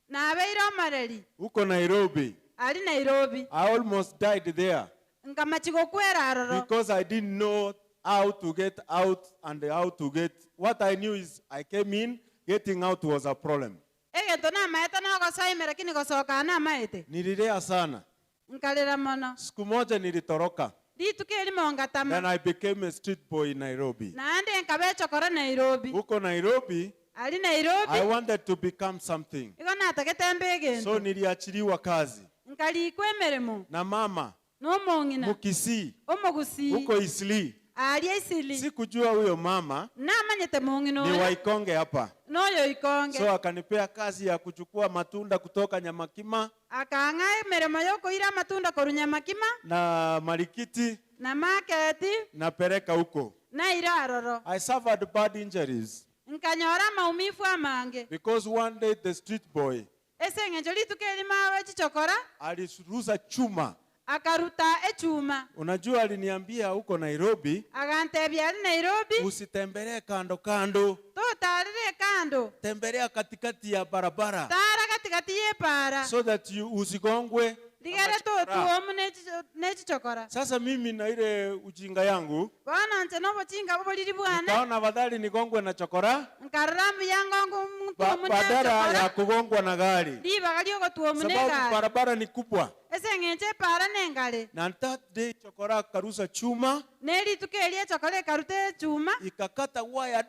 nabeire omoreri uko Nairobi. ari nairobi I almost died there nkamachigo kwera aroro because I didn't know how to get out and how to get. What I knew is I came in, getting out was a problem. egento namaete nogosoime lakini gosoka namaete Nililia sana. nkalera mono Siku moja nilitoroka. rituko erimo Then ngatama I became a street boy in Nairobi. naende nkabechokora nairobi Uko Nairobi, ari nairobi I wanted to become something. igo natagete mbe egento So niliachiliwa kazi. nkalikwa emeremo Na mama, n'omong'ina Mukisi, omogusii uko Isli. aria isili Sikujua huyo mama namanyete mong'ina ni oyo Waikonge hapa. n'oyo ikonge So akanipea kazi ya kuchukua matunda kutoka Nyamakima akang'a emeremo yokoira amatunda koru nyamakima na Marikiti na maketi napeleka huko. na iraroro I suffered bad injuries nkanyora maumifu amange because one day the street boy ase eng'encho rituko erimo chichokora alirusa chuma. akaruta echuma Unajua aliniambia huko Nairobi agantebia ari nairobi usitembelee kando kando, totarire kando tembelea katikati ya barabara tara katikati yepara so that you usigongwe Ligere to chokora. tuomu nechichokora. Sasa mimi na ile ujinga yangu Bono nche nobochinga boboliri bwane. nikaona badali nigongwe na chokora Nkarrambi yangongu tuomu badala ya nechokora. kugongwa na gari, Liba kalioko tuomu sababu negari. barabara ni kubwa. Ese ngenche para nengale. Na that day chokora karusa chuma Neli tukelie chokole karute chuma. ikakata waya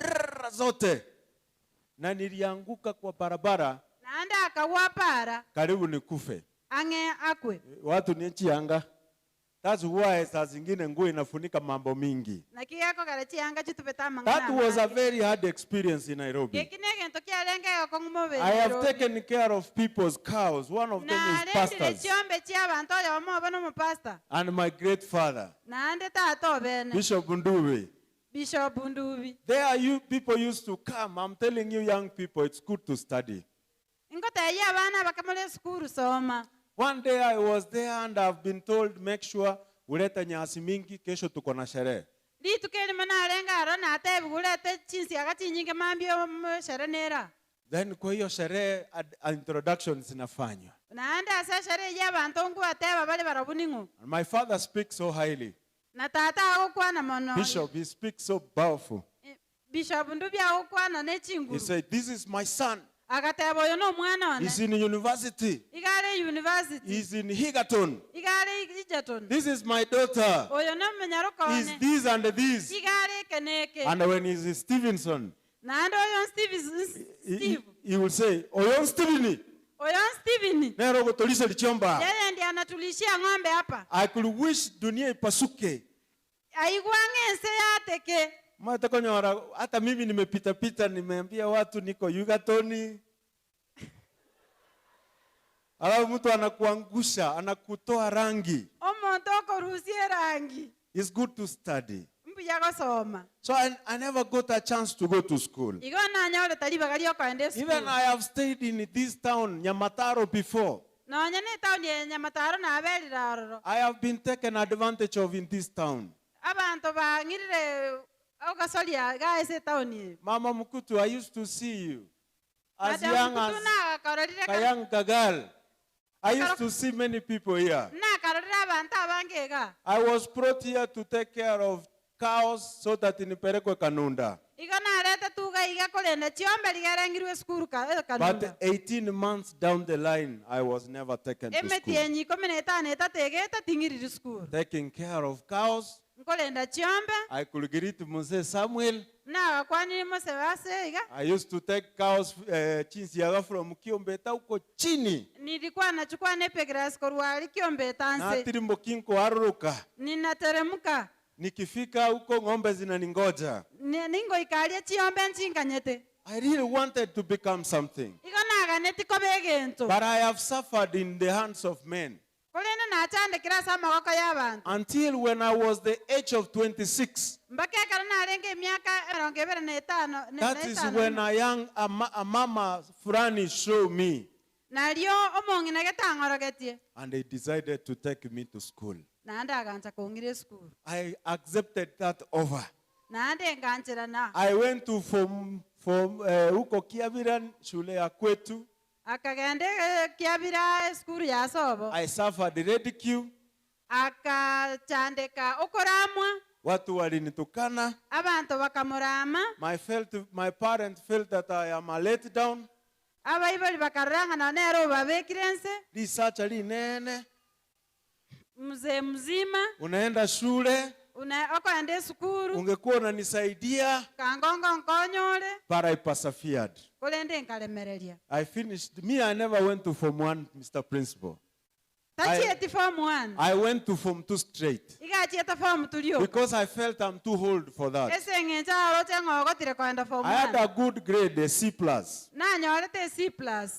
zote na nilianguka kwa barabara Naanda akawa para. karibu nikufe. Ange akwe. Watu ni chianga. That's why saa zingine nguo inafunika mambo mingi. Na kiyako kale chianga chitupeta mangana. That was a very hard experience in Nairobi. Yekinege ntokia lenge yokongumobe. I have taken care of people's cows. One of them is pastors. chiombe chia bantu ya omo bano mu pastor. And my great father, Naande tato bene. Bishop Ndubi. Bishop Ndubi. There you people used to come. I'm telling you young people, it's good to study. Ngote ya bana bakamole skuru soma. One day I was there and I've been told, make sure uleta nyasi mingi, kesho tuko na sherehe. Di tukeli mana lenga arona ate bulete chinsi akati nyinge mambio sherenera. Then kwa hiyo sherehe introductions zinafanywa. Naande asa shere ya bantu ngu ate babale barabuningu. And my father speaks so highly. Na tata akokwa na mono. Bishop, he speaks so powerful. Bishop Ndubi akokwa na He nechinguru. said, this is my son. Akatebo yono mwana one. He's in university. Igale university. He's in Higaton. Igale ijaton. This is my daughter. Oyo no menyaroko He's one. this and this. Igale keneke. And when he's in Stevenson, Nando oyo Steve. he will say, Oyon Steveni. Oyo Steven. Nero gotolisa lichomba. Yeye ndiye anatulishia ng'ombe hapa. I could wish dunia ipasuke. Aigwange nse yateke. Mata konyora hata mimi nimepita nimeambia watu niko Yugatoni. Alafu mtu anakuangusha, anakutoa rangi. Omonto korusie rangi. It's good to study. Mbuya gosoma. So I never got a chance to go to school. Igo nanyole taliba gali okende school. Even I have stayed in this town, Nyamataro, before. Nonya ne town ye Nyamataro na abeli raro. I have been taken advantage of in this town. Abantu bangirire okasolia ga ese town ye. Mama Mukutu, I used to see you as Madam young as Kutuna karorire a young girl. I used to see many people here. na karorire abantu abangega. I was brought here to take care of cows so that nipelekwe Kanunda. Igo na rete tuga iga kolenda chiombe ligarangirwe school ka But kanunda. 18 months down the line, I was never taken to Emeti school. enyi komeneta neta tegeta tingiri school. Taking care of cows, Nkolenda chiombe I could greet Moses Samuel. na kwani mo se base iga. I used to take cows chinsiaga from Kiombeta huko chini. Nilikuwa nachukua nepe grass korwali kiombe tanse. Na tirimbo kinko aruka. Ninateremka. Nikifika huko ng'ombe zinaningoja. Ningo ikalia chiombe nchinganyete. I really wanted to become something. Igo naga neti kobegento. But I have suffered in the hands of men. Kolena na chande kira sama wako yabantu. Until when I was the age of 26. Mbake karana renge miaka rongevere netano. That is when a mama Frani showed me. Nalio omongi nagetangorogetie. And they decided to take me to school. Nanda agancha kongire school. I accepted that offer. Nande nganchira na. I went to from huko Kiabira shule ya kwetu. Akagende kiabira school ya sobo. I suffered ridicule. Akachandeka okoramwa. Watu walinitukana. Abantu bakamurama. My parents felt that I am a letdown. Abaibali bakaranga na nero babekirense. Research ali nene. Mzee mzima. Unaenda shule. Okoende sukuru. Ungekuwa unanisaidia. Kangongo nkonyole. But I persevered. Kolende nkalemerelia. I finished. Me, I never went to Form 1, Mr. Principal. Tachieti form 1. I went to Form 2 straight. Igachieta form tulio. Because I felt I'm too old for that. Ese ngencha alote ngogotire kwenda form 1. I had a good grade, a C+. Na nyolete C+.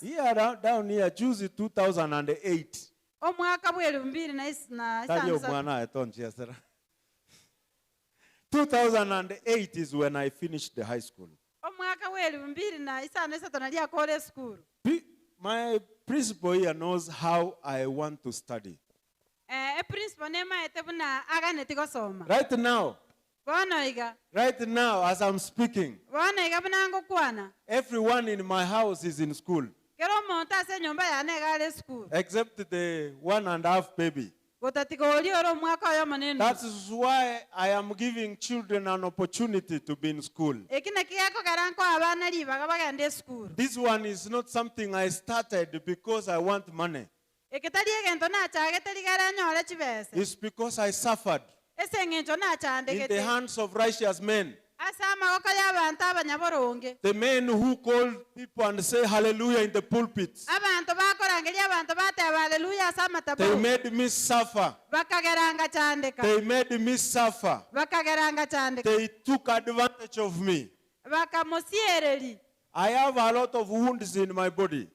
Here, down here, July 2008. Omwaka bwelu mbili na Tayo mwana etonchi asera. 2008 is when I finished the high school. Omwaka welu mbili na isana isa tonalia kole school. My principal here knows how I want to study. Principal nema etebuna aganeti gosoma. Right now, Bono iga. right now, as I'm speaking, Bono iga bunango kwana. everyone in my house is in school. kero omonto ase enyomba yane egare esukuru except the 1.5 baby. gotatiga oria ore omwaka oyo omonene. That is why I am giving children an opportunity to be in school. eki naki gekogera nkoa abana ribaga bagende esukuru. This one is not something I started because I want money. eki tari egento nachagete rigere nyore chibese. It's because I suffered ase eng'encho in the nachandegete hands of righteous men. ase amagoko y'abanto abanyaboronge. The men who call people and say hallelujah in the pulpit. abanto bakorangeria abanto bateba haleluya ase They amatabu made me suffer. bakageranga chandeka They made me suffer. bakageranga chandeka They took advantage of me. bakamusiereri I have a lot of wounds in my body.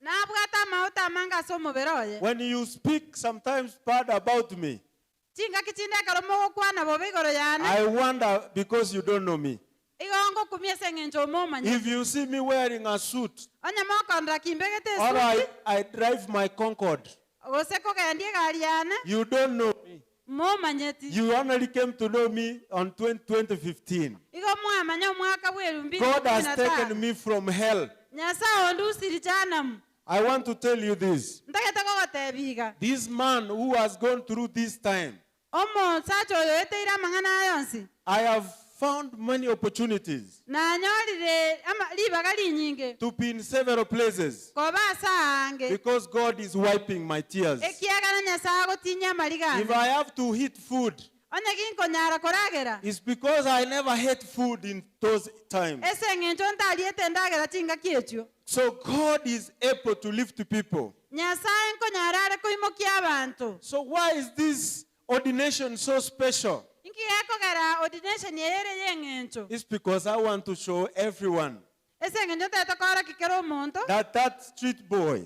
nabwata amauta amanga ase omobere oye. When you speak sometimes bad about me, chingaki chindekero mogokwana bobe igoro yane I wonder because you don't know me. igongo kumia ase eng'encho omomanya If you see me wearing a suit, onyama okondora kimbegete or esuti I drive my Concord, gose kogendia egari yane you don't know me. momanyeti You only came to know me on 2015. igo mwamanya omwaka bwa elumbiri God has kumi na tano. taken me from hell. nyasaye ondusiri janamu I want to tell you this. ntagete kogotebiga This man who has gone through this time, omonsacha oyo eteire amang'ana ayonsi I have found many opportunities nanyorire ribaga rinyinge to be in several places koba ase ange because God is wiping my tears. ekiagana nyasaye agotinya amariga If ane I have to eat food, onye ginkonyara koragera it's because I never ate food in those times. ase eng'encho ntariete endagera chingaki echio So God is able to lift people. nyasaye nkonyara are koimokia abanto So why is this ordination so special? inki gekogera ordination eyere y'eng'encho It's because I want to show everyone ase eng'encho tete kora kikero omonto that street boy,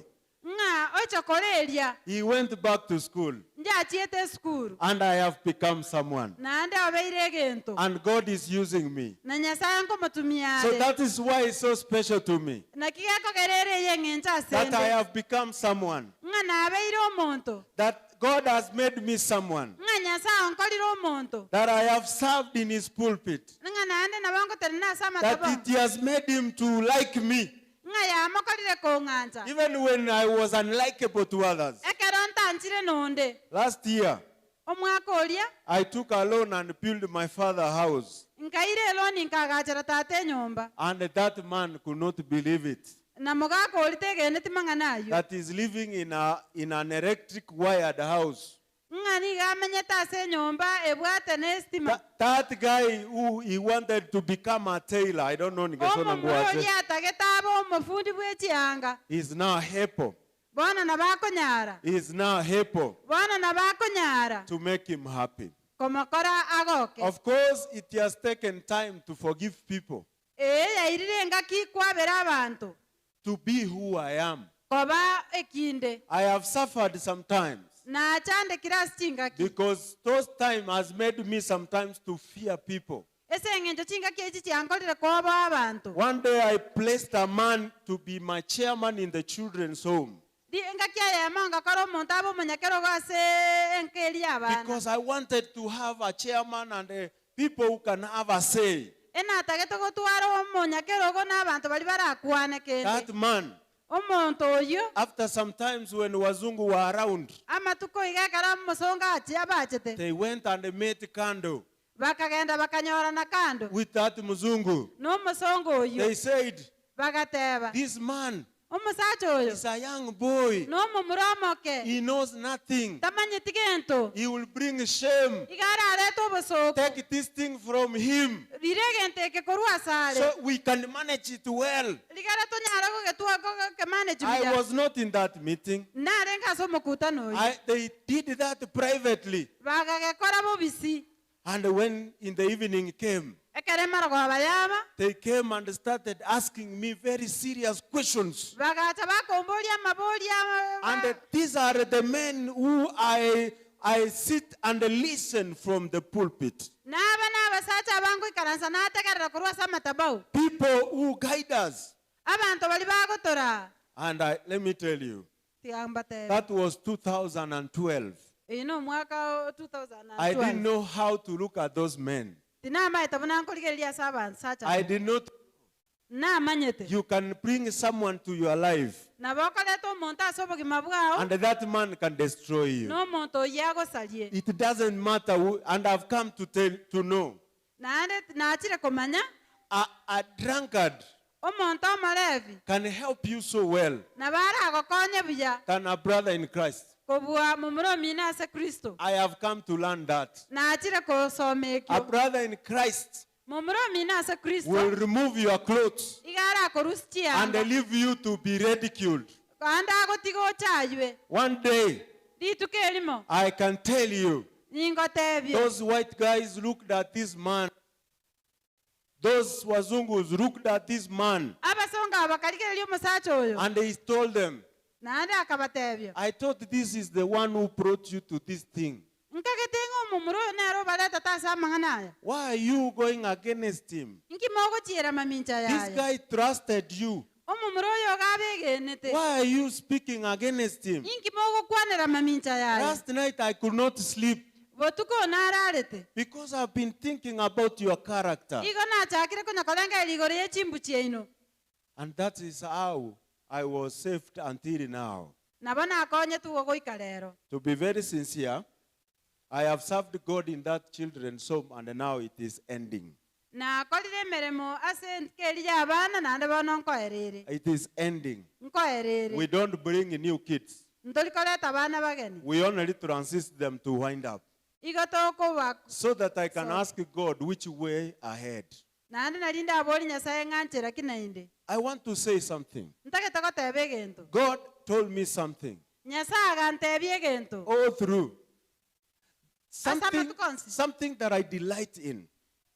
ng'a ochokora eria he went back to school ndiachiete esukuru and I have become someone. naende obeire egento And God is using me. na nyasaye nkomotumia So are that is why it's so special to me naki gekogera ere y'eng'encho that I asende have become someone. ng'a nabeire omonto That God has made me someone. ng'a nyasaye onkorire omonto That I have served in his pulpit. ng'a naende nabo ngotere nase That amatabo it has made him to like me. ng'a yamokorire kong'ancha Even when I was unlikable to others. ekero ntanchire nonde Last year, omwaka oria I took a loan and built my father's house. nkaire eloni nkagachera tate enyomba And that man could not believe it. na mogaka ori tegeneti mang'ana ayo That is living in an electric wired house. ng'a niga amenyete ase enyomba ebwate nestima That guy who he wanted to become a tailor, I don't know ningesona nguo omomuro aje. oria atagete aba omofundi bwa echianga He's now able. bono nabakonyara He's now able bono nabakonyara to make him happy. komokora agoke Of course, it has taken time to forgive people, yairire engaki kwabera abantu to be who I am. koba ekinde I have suffered sometimes nachandekire ase chingaki because those time has made me sometimes to fear people. ase eng'encho chingaki echi chiankorire koba abantu One day I placed a man to be my chairman in the children's home engaki ayemo ngakora omonto aba omonyakero go ase enkeri abana because I wanted to have a chairman and people who can have a say. enatagete gotwara omonyakero go n'abantu bari barakwane kende That man, omonto oyo after some times when Wazungu were around, amatuko igekara omosonga achi abachete they went and made candle bakagenda bakanyorana kando with that Muzungu. n'omosonga oyo They said, bagateba this man omusacha oyo is a young boy. n'omomura omoke He knows nothing. tamanyeti gento He will bring shame. igara arete obosoko Take this thing from him rire egento eke korwa asare so we can manage it well. rigara tonyara gogetua gogemanage I buya was not in that meeting. nare ngase omokutano oyo They did that privately. bagagekora bobisi And when in the evening came, ekere marago abayaba they came and started asking me very serious questions. bagacha bakomboria amaboria And these are the men who I sit and listen from the pulpit. naba n'abasacha bangu ikaransa nategerera korwa ase amatabau People who guide us. abantu bali bagotora And let me tell you, tiambatera that was 2012. ino mwaka I didn't 2012 know how to look at those men. tinama etabona nkorigereria ase abantu sacha I did not namanyete you can bring someone to your life nabo okoreta omonto ase obogima bwao and that man can destroy you. n'omonto oyo agosarie It doesn't matter who, and I've come to know. naende nachire komanya A drunkard omonto omorevi can help you so well nabo aragokonye buya than a brother in Christ. kobua momoromine ase kristo I have come to learn that. nachire kosoma A ekio brother in Christ momoromine ase kristo will remove your clothes iga arakorusi and chianga leave you to be ridiculed. kande agotiga ochaywe One day, rituko erimo I can tell you, ningotebie those white guys looked at this man. Those wazungus looked at this man abasonga abakarigereria omosacha oyo and they told them, naende akabatebia I thought this is the one who brought you to this thing. nkagetenga omomuro oyo nero obareta tase amang'ana aya Why are you going against him? nkimogochiera mamincha This yaya guy trusted you. omomuro oyo gabegenete Why are you speaking against him? nkimogokwanera mamincha yaya Last night I could not sleep botuko nararete because I've been thinking about your character. igo nachakire konyakorenga igoro ye chimbu chieno And that is how I was saved until now. nabo nakonye tugo goika rero To be very sincere, I have served God in that children's home and now it is ending. nakorire emeremo ase nkerire abana naende bono nkoerere It is ending. nkoerere We don't bring new kids. ntorikoreta abana bageni We only transit them to wind up igo tokoba so that I can So- ask God which way ahead. naende nari ndabori nyasaye ng'anchera kinainde I want to say something. ntagete goteba egento God told me something nyasaye agantebia egento all through. Asama tukonsi. Something that I delight in,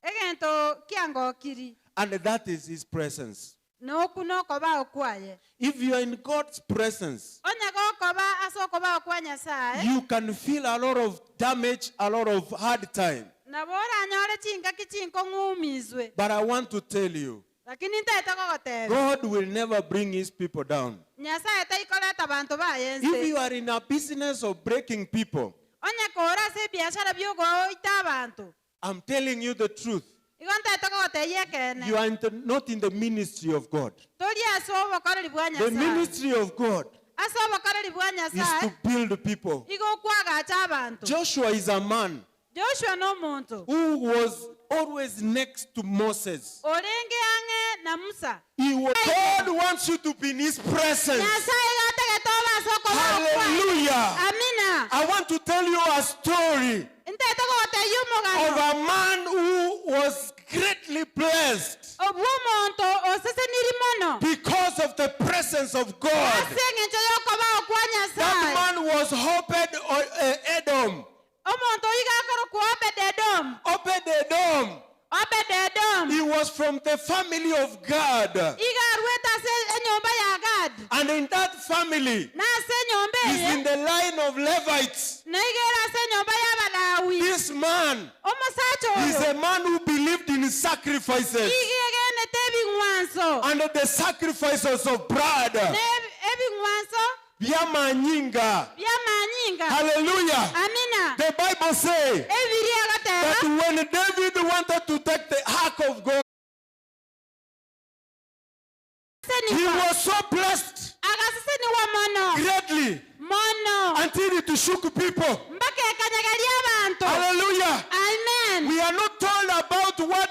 egento kiangokiri and that is His presence. noku nokoba okwaye If you are in God's presence, onyaga okoba ase okoba okwa nyasaye you can feel a lot of damage, a lot of hard time. nabo oranyore chingaki chinkong'umizwe But I want to tell you, lakini ntaete gogoteba God will never bring His people down. nyasaye taikoreta bantu If bayense you are in a business of breaking people, onyaka ora ase ebiashara biogoita abantu I'm telling you the truth. igo ntaete gogoteyia ekene You are not in the ministry of God. tori ase obokoreri bwa The nyasaye ministry of God ase obokoreri bwa is to nyasaye build people. igo okwagacha abantu Joshua is a man joshua n'omuntu who was always next to Moses. orenge ang'e na musa God wants you to be in His presence. nyasaye gategete obase okoba okwa Hallelujah. amina I want to tell you a story ntaete gogoteyia of omogano a man who was greatly blessed obwo omonto oseseniri mono because of the presence of God. ase eng'encho y'okoba okwa That nyasaye man was Obed-Edom. omonto oyo gakorokwa obed-edom Obed-Edom. obed-edom He was from the family of God. iga arwete ase enyomba ya gad And in that family na ase enyomba is in eye the line of Levites. na igere ase enyomba y'abalawi This man omusacha is oyo a man who believed in sacrifices igegenete ebing'wanso and the sacrifices of blood. ebing'wanso Byamanyinga. byamanyinga Hallelujah. amina The Bible says ebiri that agateba when David wanted to take the ark of God, he seniwa was so blessed agaseseniwa mono greatly mono until it shook people. mpaka ekanyagaria abantu Hallelujah. amen We are not told about what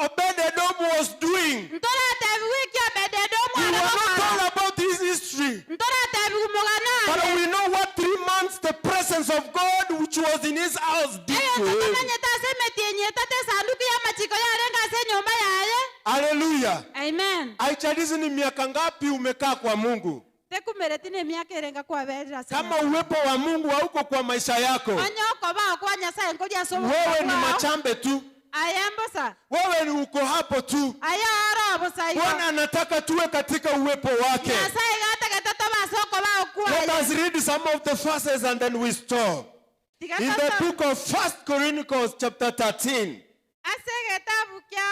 Obed-Edom was doing. ntoratebi wiki obed-edomu We were not arabokora told about his history. ntoratebi kumugano But ane we know what 3 months the presence of God which was in his house did eyo to him. tokomanyete ase emetienyiete ate esanduku y'amachiko yarenga ase enyomba yaye Hallelujah. amen Haijalishi ni miaka ngapi umekaa kwa Mungu. tekumereti n'emyaka erenga kwaberera ase Kama uwepo wa Mungu hauko kwa maisha yako, onye okoba okwa nyasaye nkori ase wewe ni obukwa bwao machambe tu. ayembusa Wewe ni uko hapo tu. aye oro obusa igo Bwana anataka tuwe katika uwepo wake. nyasaye gategete tobase okoba Let okwaye us read some of the verses and then we stop. In the book of 1 Chronicles chapter 13. ase egetabu kia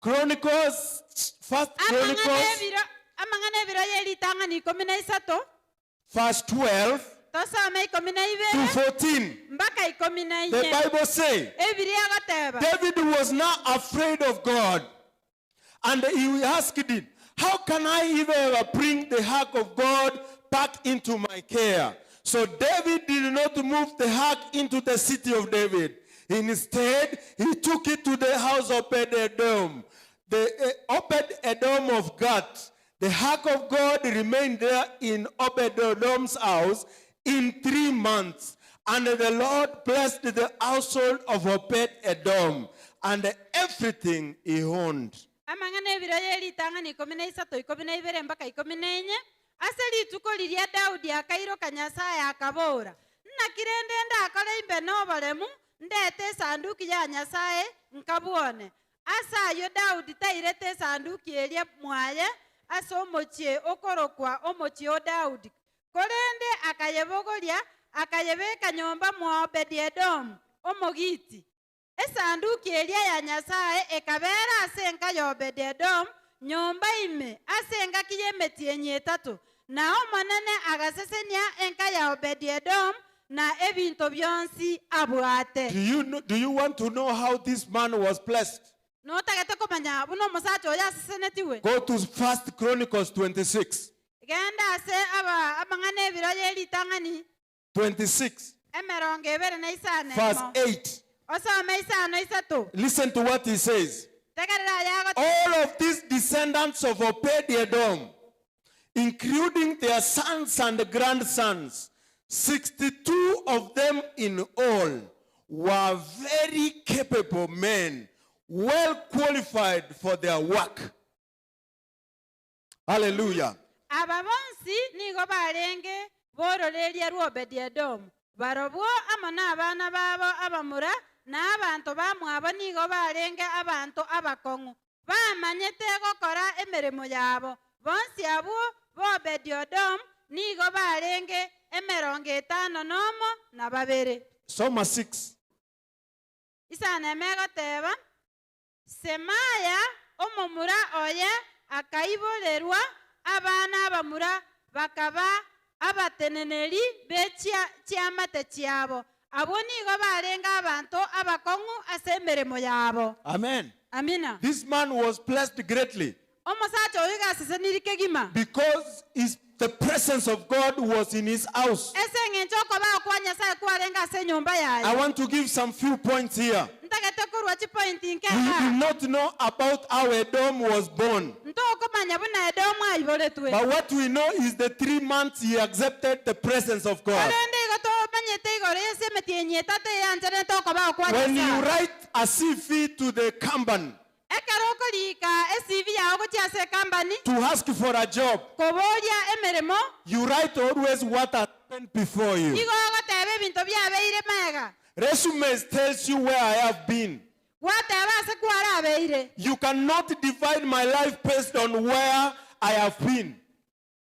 Chronicles, 1 Chronicles, amang'ana ebiro y'eritang'ani 13 verse 12 tosome 12 to 14. mpaka 14 The Bible says, ebiri agoteba David was not afraid of God And he asked it, how can I ever bring the ark of God back into my care? So David did not move the ark into the city of David. Instead, he took it to the house of Obed-Edom, the Obed-Edom of Gath. The ark of God remained there in Obed-Edom's house in 3 months. And the Lord blessed the household of Obed-Edom and everything he owned. amang'ana ebiro yeritang'ani 13 12 mpaka 14 ase rituko riria Daudi akairoka Nyasaye akabora nakirende ndakora imbe noboremu ndete esanduku ya Nyasaye nkabwone ase ayo Daudi tairete esanduku eria mwaye ase omochie okorokwa omochie o Daudi korende akayebogoria akayebeka nyomba mwa Obed-Edom omogiti esanduku eria ya Nyasaye ekabera ase enka ya Obed-Edom nyomba ime ase enka kiyemeti enye 3 na omonene agasesenia enka ya Obed-Edom na ebinto byonsi abwate. Do you want to know how this man was blessed? No tagete komanya buno omusacha oyo asesenetiwe. Go to 1 Chronicles 26. Genda ase amang'ana ebiro yeritang'ani 26. emerongo ebere na isane. Verse 8. Osome isano isato. Listen to what he says. Tegerera yago. All of these descendants of Obed-Edom, including their sons and grandsons, 62 of them in all, were very capable men, well qualified for their work. Hallelujah. Ababonsi nigo barenge bororeria rwa Obed-Edom. Barobwo amana abana babo abamura na abantu bamwabo nigo barenge abantu abakongu. Bamanyete gokora emeremo yabo. Bonsi abo bo Obed-Edom nigo barenge emerongo 5 nomo na babere. Soma 6. Isana emegoteba Semaya omomura oye akaibolerwa abana abamura bakaba abateneneri bechiamate chiabo abo nigo barenga abantu abakongu ase emeremo yabo. Amen. Amina. This man was blessed greatly Omusacha oyo gaseseniri kegima because the presence of God was in his house. ese ng'encho okoba okwa Nyasaye kwarenga ase nyomba yaye. I want to give some few points here. Ntagete korwa chipoint We nkeka do not know about how Edom was born. ntokomanya buna Edomu aiboretwe. But what we know is the 3 months he accepted the presence of God. Korende igo tomanyete igoro ase emeti enye 3 eyanchene ntokoba okwa When you Nyasaye. write a CV to the company Ekero okorika esivi yago gochia ase kambani to ask for a job, koboria emeremo you write always what happened before you. igo ogoteba ebinto byabeire mega Resume tells you where I have been. gwateba ase kwara abeire You cannot divide my life based on where I have been.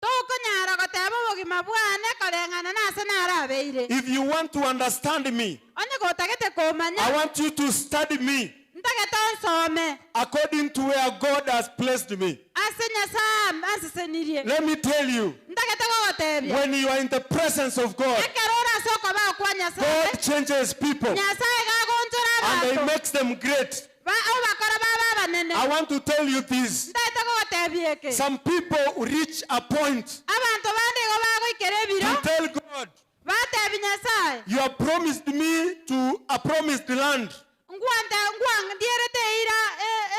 tokonyara goteba obogima bwane koreng'ana nase nara abeire. If you want to understand me, Onye gotagete komanya I want you to study me ntagete onsome according to where God has placed me. ase Nyasaye asesenirie. Let me tell you, Ntagete gogotebia when you are in the presence of God, ekero ora ase okoba okwa Nyasaye God changes people Nyasaye gagonchora and He abanto makes them great. obakora baba abanene. I want to tell you this. Ntagete gogotebia eke Some people reach a point abantu bandi igo bagoikera ebiro to tell God, batebi Nyasaye you have promised me to a promised land. ngwandierete eira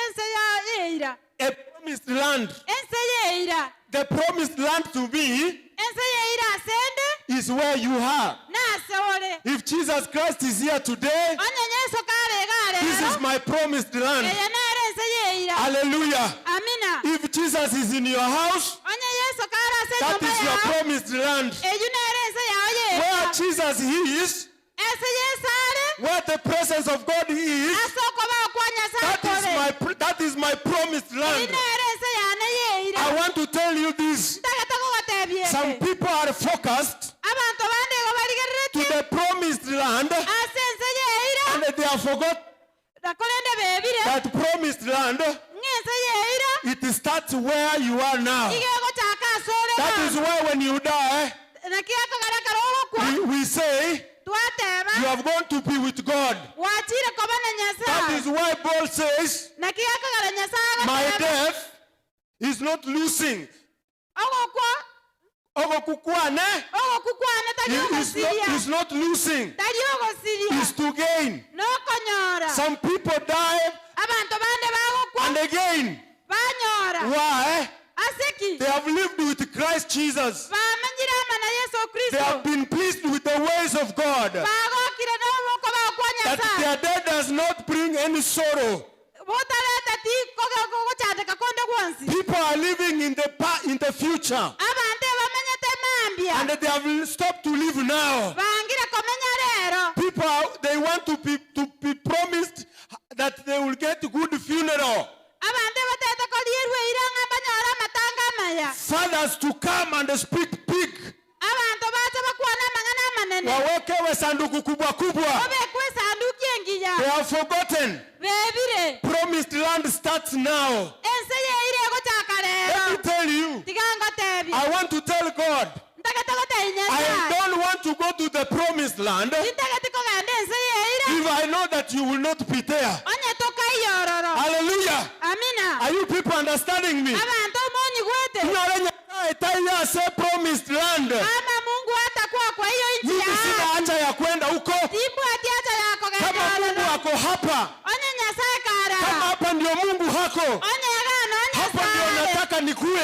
ense ya eira A promised land. ense ya eira The promised land to me ense ya eira asende is where you are. nase ore If Jesus Christ is here today, onye Yesu karega this is rero my promised land. eye nere ense ya eira. Hallelujah. Amina. If Jesus is in your house, Onye Yesu kara ase that nyumba is your yao promised land. eyu nere ense ya oye Where Jesus is, ense Yesu are where the presence of God is, ase okoba okwa Nyasaye kore that is my promised eyu land. nere ense ya ne ye eira. I want to tell you this. Ntagete gogotebia Some eke people are focused abantu bandi igo to barigererete the promised land ase ense ya eira and they have forgot nakorende bebire that promised land. ng'ense ya eira It starts where you are now. igego chaka asore That is why when you die, nakiako garagara ogokwa we say twateba you have gone to be with God. wachire koba na That is why Paul says, na kiyakagala nyasaye my agoteba death is not losing. ogokwa Ogokukwane ogokukwana tari ogosiria is not losing. tari ogosiria Is to gain. nokonyora Some people die abantu bande bagokwa and again. banyora Why? aseki They have lived with Christ Jesus. bamanyire amana Yesu They have Kristo been pleased with the ways of God. bagokire n'oboko bagokwa That nyasaye their death does not bring any sorrow. butareta ti gogocyandika konde gwonsi People are living in the future. abantu bamenyete mambia And they have stopped to live now. bangire komenya rero People, they want to be promised that they will get a good funeral. abantu batete kolierwe iranga banyora matanga maya Fathers to come and speak big. abantu bacha bakwana mangana manene Wawekewe sanduku kubwa kubwa. obekwe sanduki engiya They have forgotten. bebire Promised land starts now. ense yeire gochaka Let me rero tell you, tigangotebi I want to tell God, ntagatagotei I nyasaye don't want to go to the promised land tintagatikogaende ense yeire if I know that you will not be there. onye tokaiyororo Hallelujah. amina Are you people understanding me? abantu omonyi gwete Nyore nyasaye taiya say promised land. ama Mungu hatakuwa kwa hiyo nchi Mimi ya sina haja ya kwenda huko. tibu atiacha yako Kama Mungu gendo ako hapa, onye nyasaye kara kama hapa ndio Mungu hako, onye gano onye hapo ndio sare nataka nikue.